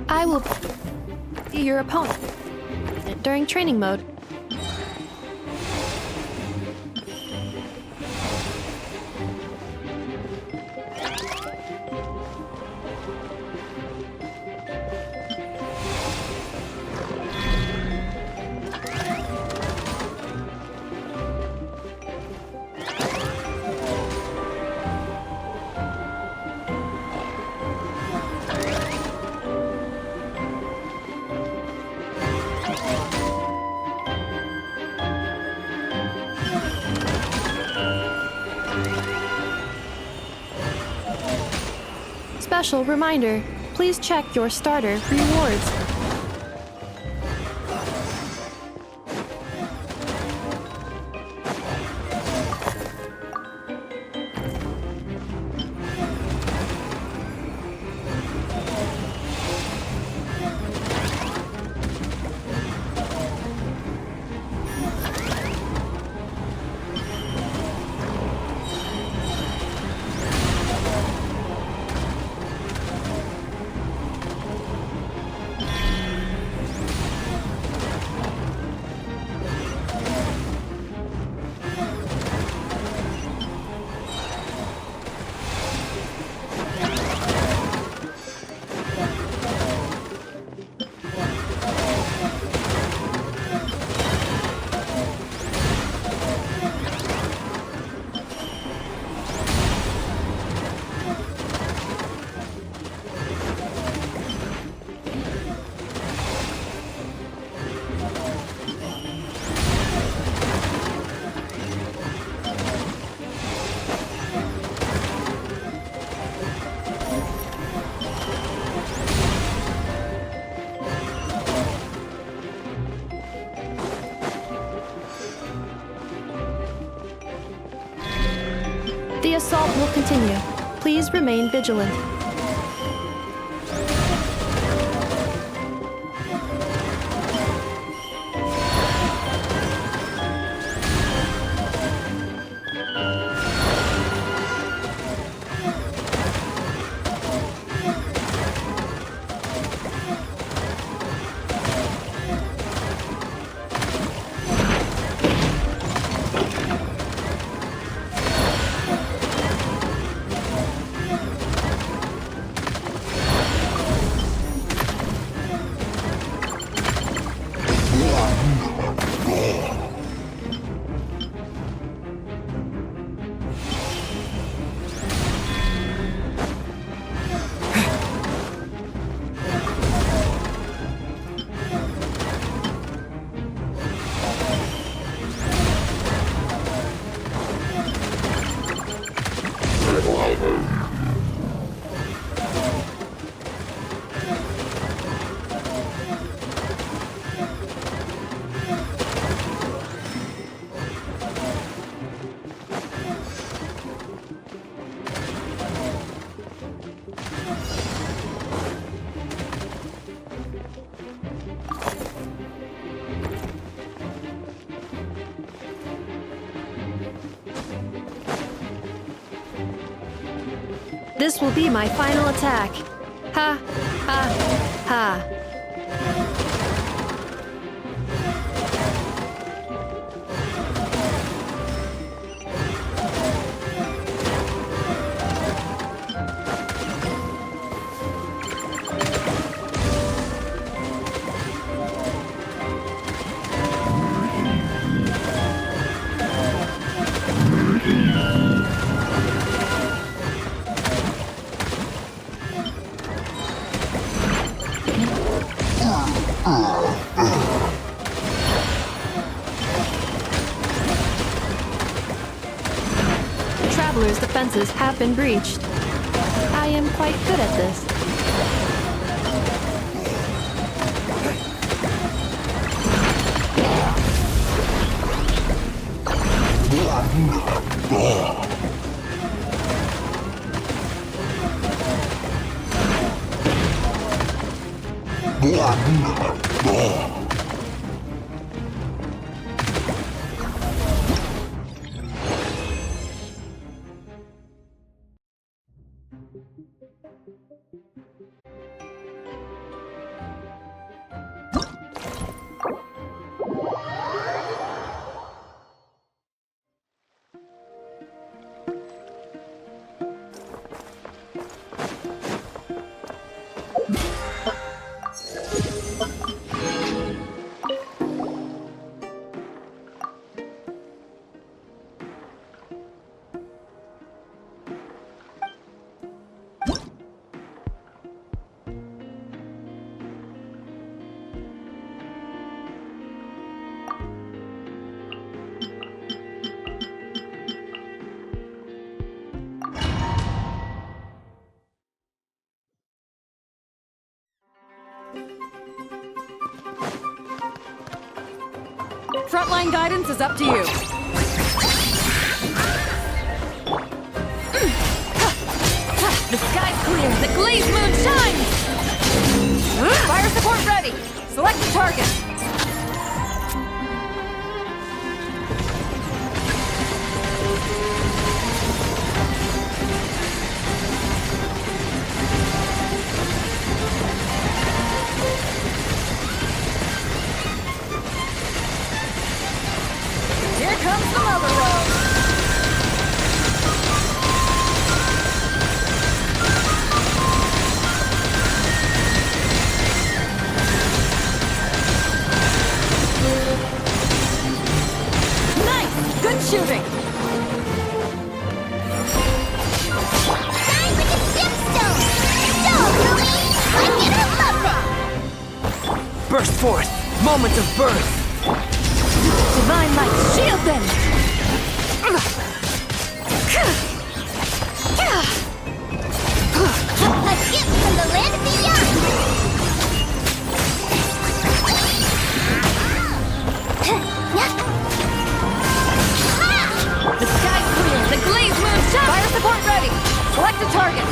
I will be your opponent during training mode. Special reminder, please check your starter rewards. The assault will continue. Please remain vigilant. This will be my final attack. Ha, ha, ha. Traveler's defenses have been breached. I am quite good at this. Frontline guidance is up to you. The sky's clear. The glazed moon shines. Fire support ready. Select the target. Here comes the mother road. Nice! Good shooting! Shine like a gemstone! So, Louie! Like it or love it! Burst forth! Moment of birth! Divine light, shield them! A gift from the land beyond! The sky's clear. The glazed moon shines. Fire support ready. Select a target.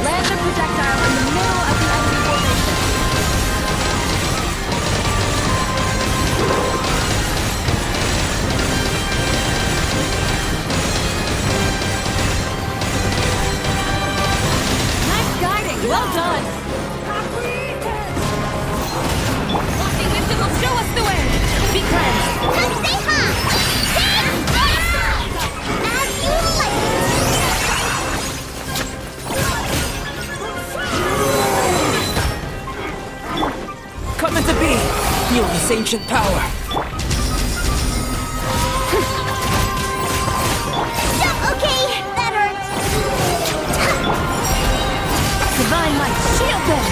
Land the projectile in the middle of the enemy formation. Nice guiding. Well done. Walking wisdom will show us the way. Be cleansed. Come say hi! As you like! Coming to be! Feel this ancient power! Okay, that hurts. Divine light, shield them.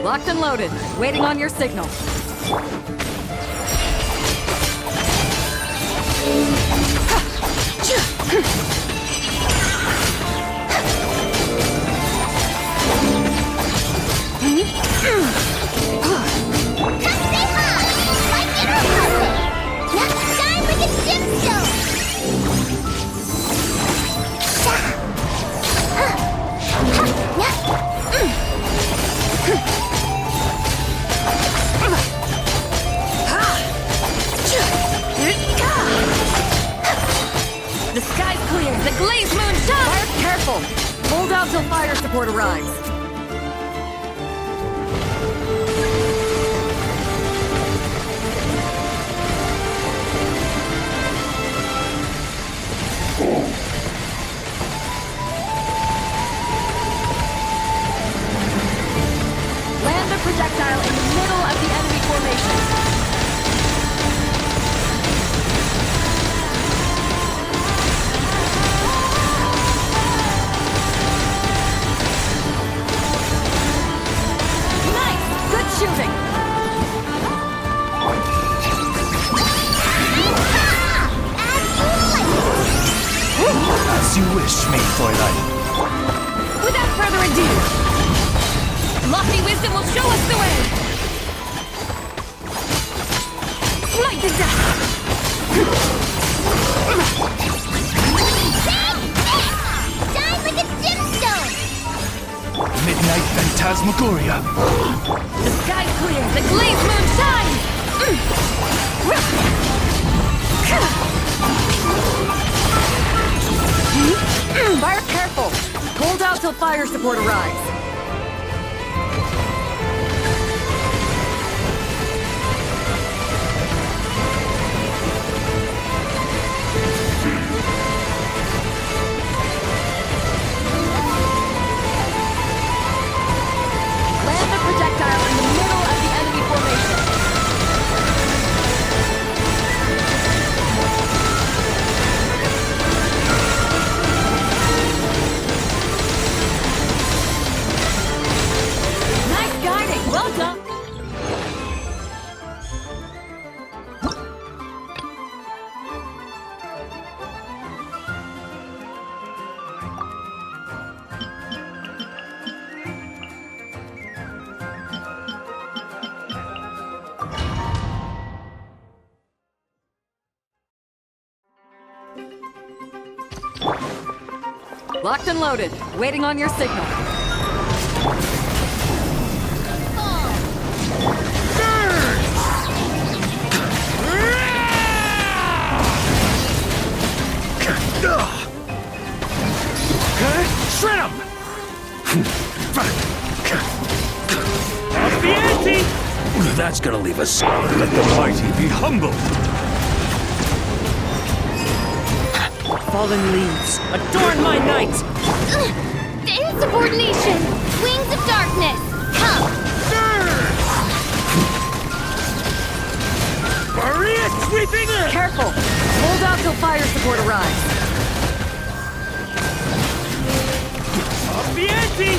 Locked and loaded. Waiting on your signal. Come say hi! Like it or love it! Shine like a gemstone! The sky's clear. The glazed moon shines. Fire careful. Hold out till fire support arrives. Land the projectile in the middle of the enemy formation. Shooting! As you wish, Mayfräulein. Without further ado, lofty wisdom will show us the way! Light the dust! Shine like a gemstone! Midnight Phantasmagoria. The sky's clear, the glazed moon shines! Fire careful! Hold out till fire support arrives. Land the projectile in the middle of the enemy formation. Nice guiding, well done. Locked and loaded, waiting on your signal. Shred him! Up the ante! That's gonna leave us. Let the mighty be humbled. Fallen leaves, adorn my night! Insubordination! Wings of darkness! Come! Maria sweeping in! Careful! Hold out till fire support arrives. Up the ante!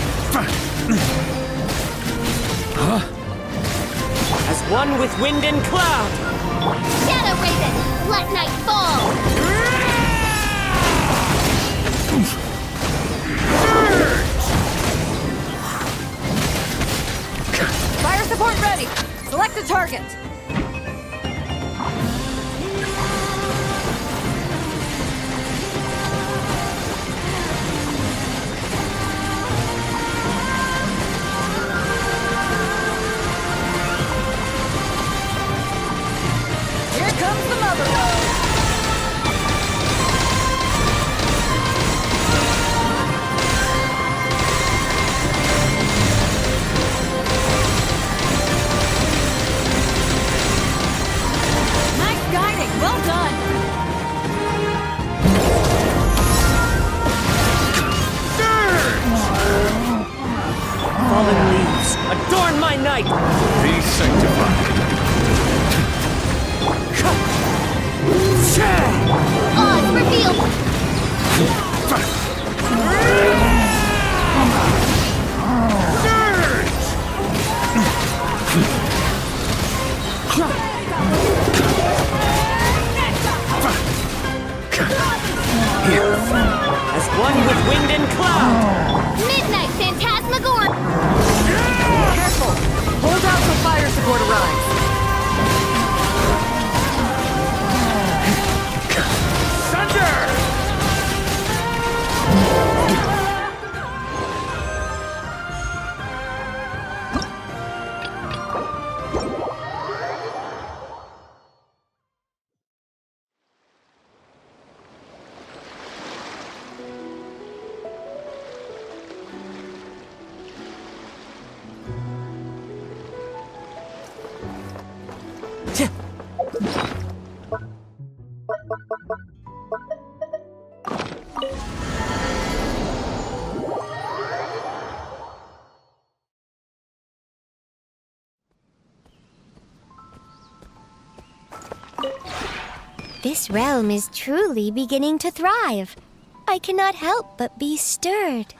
As one with wind and cloud! Shadow Raven! Let night fall! Fire support ready! Select a target! Here comes the mother lode! Nice guiding, well done! Fallen leaves, adorn my night! Be sanctified. Odds revealed! As one with wind and cloud! Midnight Phantasmagoria! Careful! Hold out till fire support arrives. Thunder! This realm is truly beginning to thrive. I cannot help but be stirred.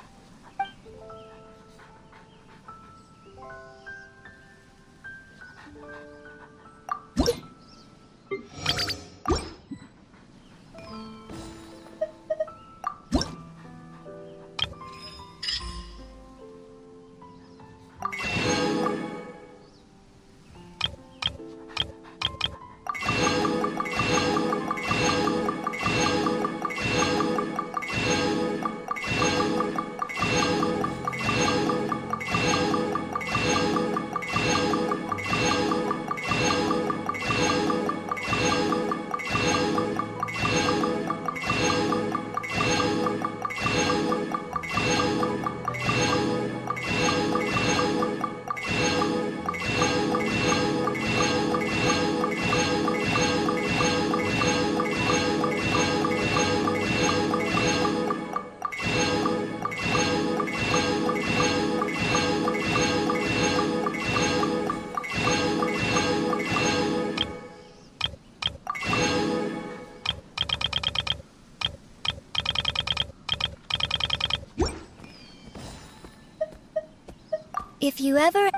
If you ever...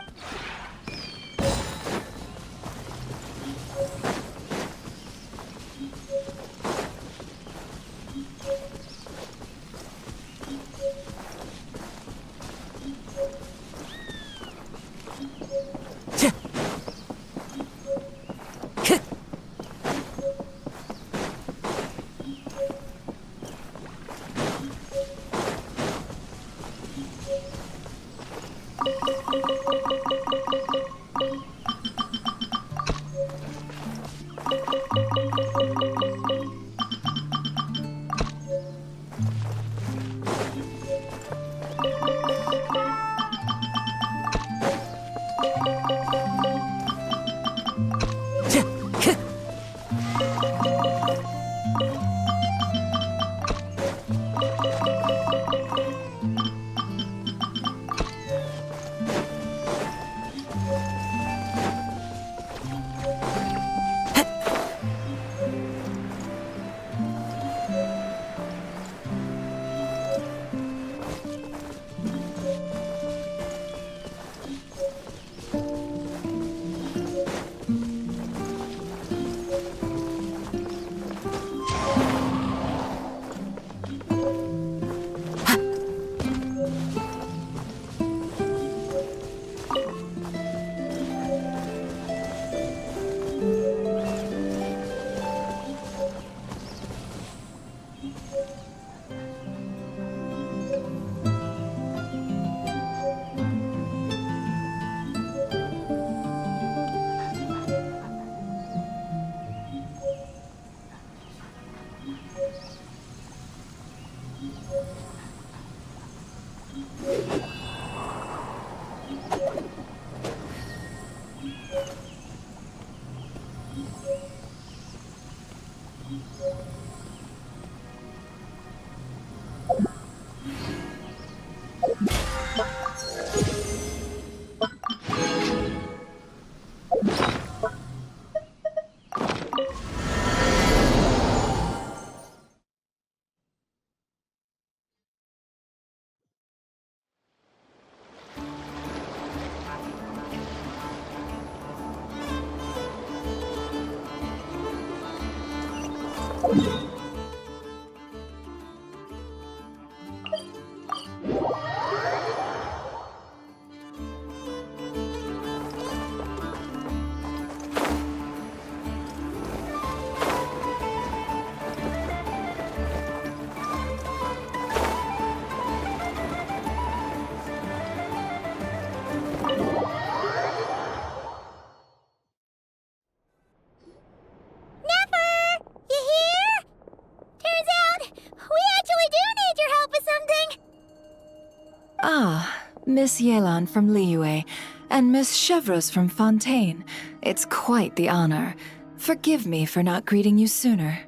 Miss Yelan from Liyue, and Miss Chevreuse from Fontaine. It's quite the honor. Forgive me for not greeting you sooner.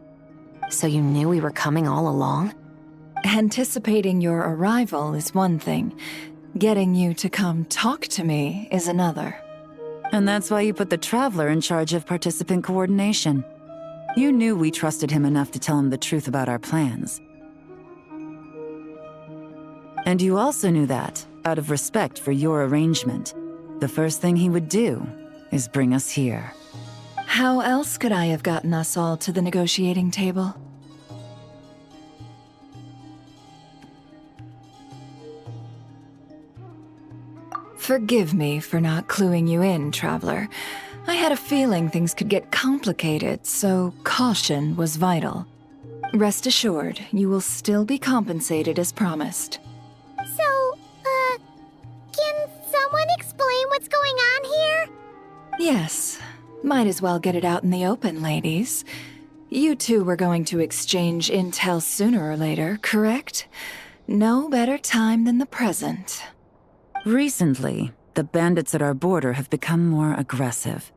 So you knew we were coming all along? Anticipating your arrival is one thing. Getting you to come talk to me is another. And that's why you put the Traveler in charge of participant coordination. You knew we trusted him enough to tell him the truth about our plans. And you also knew that, out of respect for your arrangement, the first thing he would do is bring us here. How else could I have gotten us all to the negotiating table? Forgive me for not cluing you in, Traveler. I had a feeling things could get complicated, so caution was vital. Rest assured, you will still be compensated as promised. So, can someone explain what's going on here? Yes. Might as well get it out in the open, ladies. You two were going to exchange intel sooner or later, correct? No better time than the present. Recently, the bandits at our border have become more aggressive.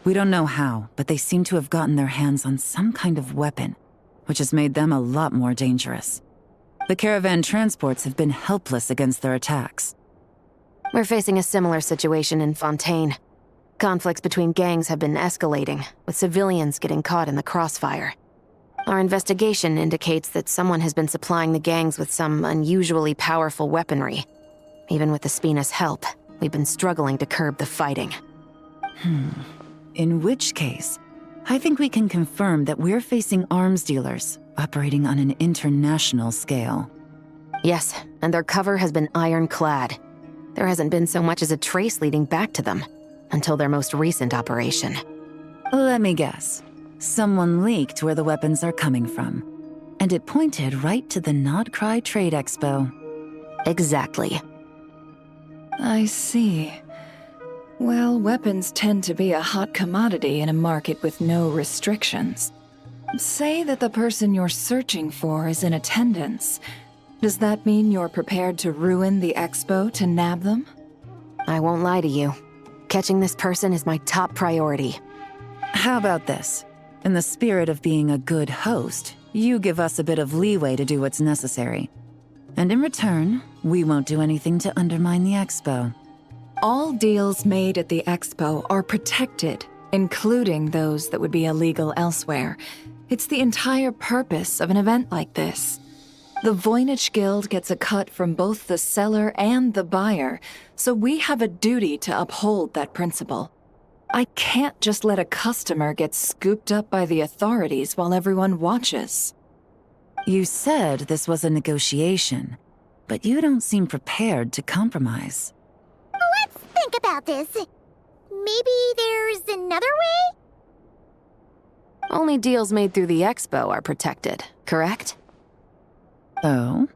We don't know how, but they seem to have gotten their hands on some kind of weapon, which has made them a lot more dangerous. The caravan transports have been helpless against their attacks. We're facing a similar situation in Fontaine. Conflicts between gangs have been escalating, with civilians getting caught in the crossfire. Our investigation indicates that someone has been supplying the gangs with some unusually powerful weaponry. Even with the Spina's help, We've been struggling to curb the fighting. In which case, I think we can confirm that we're facing arms dealers operating on an international scale. Yes, and their cover has been ironclad. There hasn't been so much as a trace leading back to them, until their most recent operation. Let me guess. Someone leaked where the weapons are coming from, and it pointed right to the Nodcry Trade Expo. Exactly. I see. Well, weapons tend to be a hot commodity in a market with no restrictions. Say that the person you're searching for is in attendance. Does that mean you're prepared to ruin the expo to nab them? I won't lie to you. Catching this person is my top priority. How about this? In the spirit of being a good host, you give us a bit of leeway to do what's necessary. And in return, we won't do anything to undermine the expo. All deals made at the expo are protected, including those that would be illegal elsewhere. It's the entire purpose of an event like this. The Voynich Guild gets a cut from both the seller and the buyer, so we have a duty to uphold that principle. I can't just let a customer get scooped up by the authorities while everyone watches. You said this was a negotiation, but you don't seem prepared to compromise. Let's think about this. Maybe there's another way? Only deals made through the expo are protected, correct? Oh?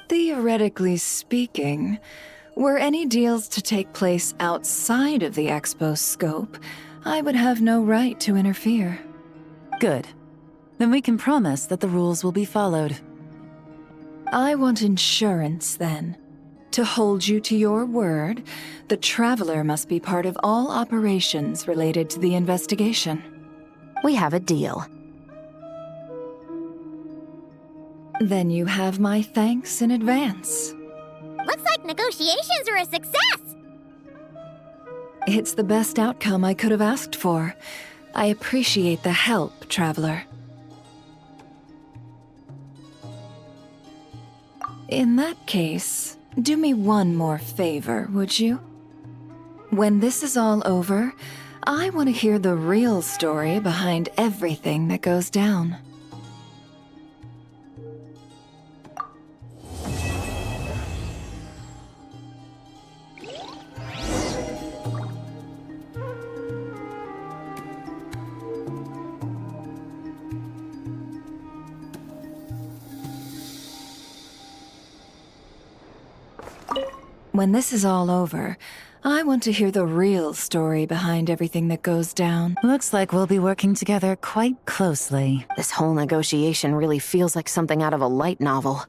Theoretically speaking, were any deals to take place outside of the expo's scope, I would have no right to interfere. Good. Then we can promise that the rules will be followed. I want insurance, then. To hold you to your word, the Traveler must be part of all operations related to the investigation. We have a deal. Then you have my thanks in advance. Looks like negotiations are a success! It's the best outcome I could have asked for. I appreciate the help, Traveler. In that case, do me one more favor, would you? When this is all over, I want to hear the real story behind everything that goes down. When this is all over, I want to hear the real story behind everything that goes down. Looks like we'll be working together quite closely. This whole negotiation really feels like something out of a light novel.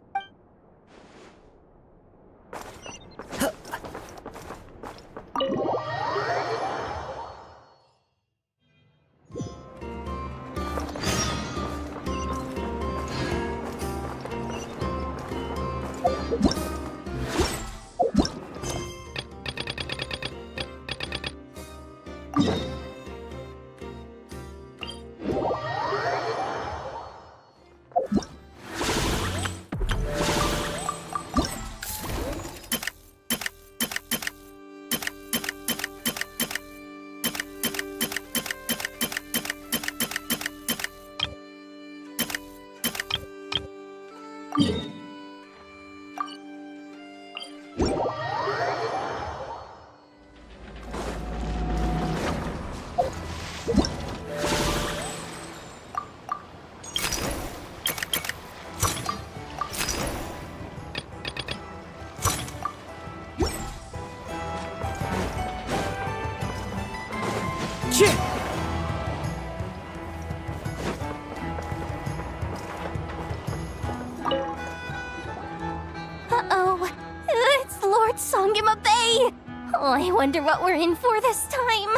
Uh-oh. It's Lord Songima Bay! Oh, I wonder what we're in for this time.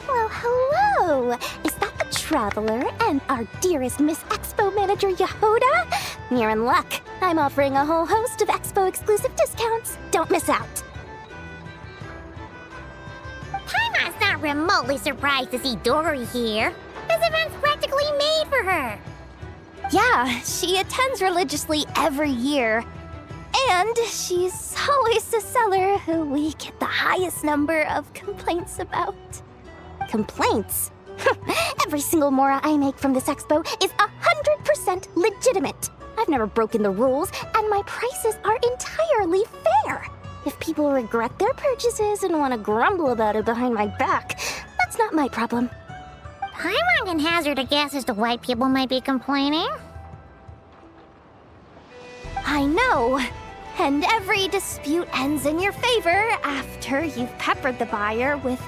Well, hello! Is that the Traveler and our dearest Miss Expo manager, Yehoda? You're in luck. I'm offering a whole host of Expo-exclusive discounts. Don't miss out. Paimon's not remotely surprised to see Dory here. This event's practically made for her. Yeah, she attends religiously every year. And she's always the seller who we get the highest number of complaints about. Complaints? Every single mora I make from this expo is 100% legitimate. I've never broken the rules, and my prices are entirely fair. If people regret their purchases and want to grumble about it behind my back, that's not my problem. Paimon can hazard a guess as to why people might be complaining. I know. And every dispute ends in your favor after you've peppered the buyer with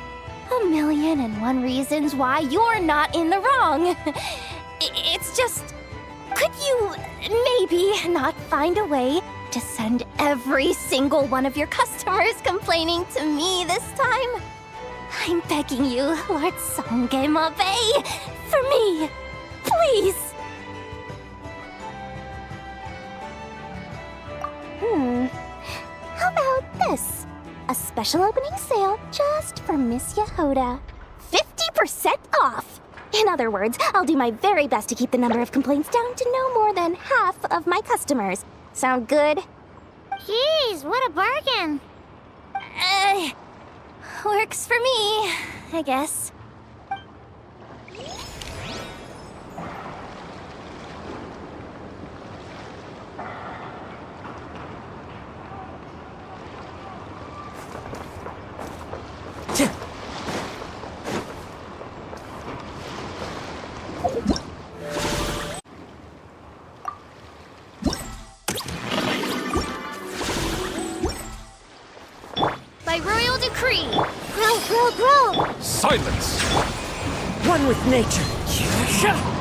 1,000,001 reasons why you're not in the wrong. It's just, could you maybe not find a way to send every single one of your customers complaining to me this time? I'm begging you, Lord Songemabe, for me, please. How about this? A special opening sale just for Miss Yehoda. 50% off! In other words, I'll do my very best to keep the number of complaints down to no more than half of my customers. Sound good? Jeez, what a bargain. Works for me, I guess. By royal decree. Grow, grow, grow! Silence! One with nature.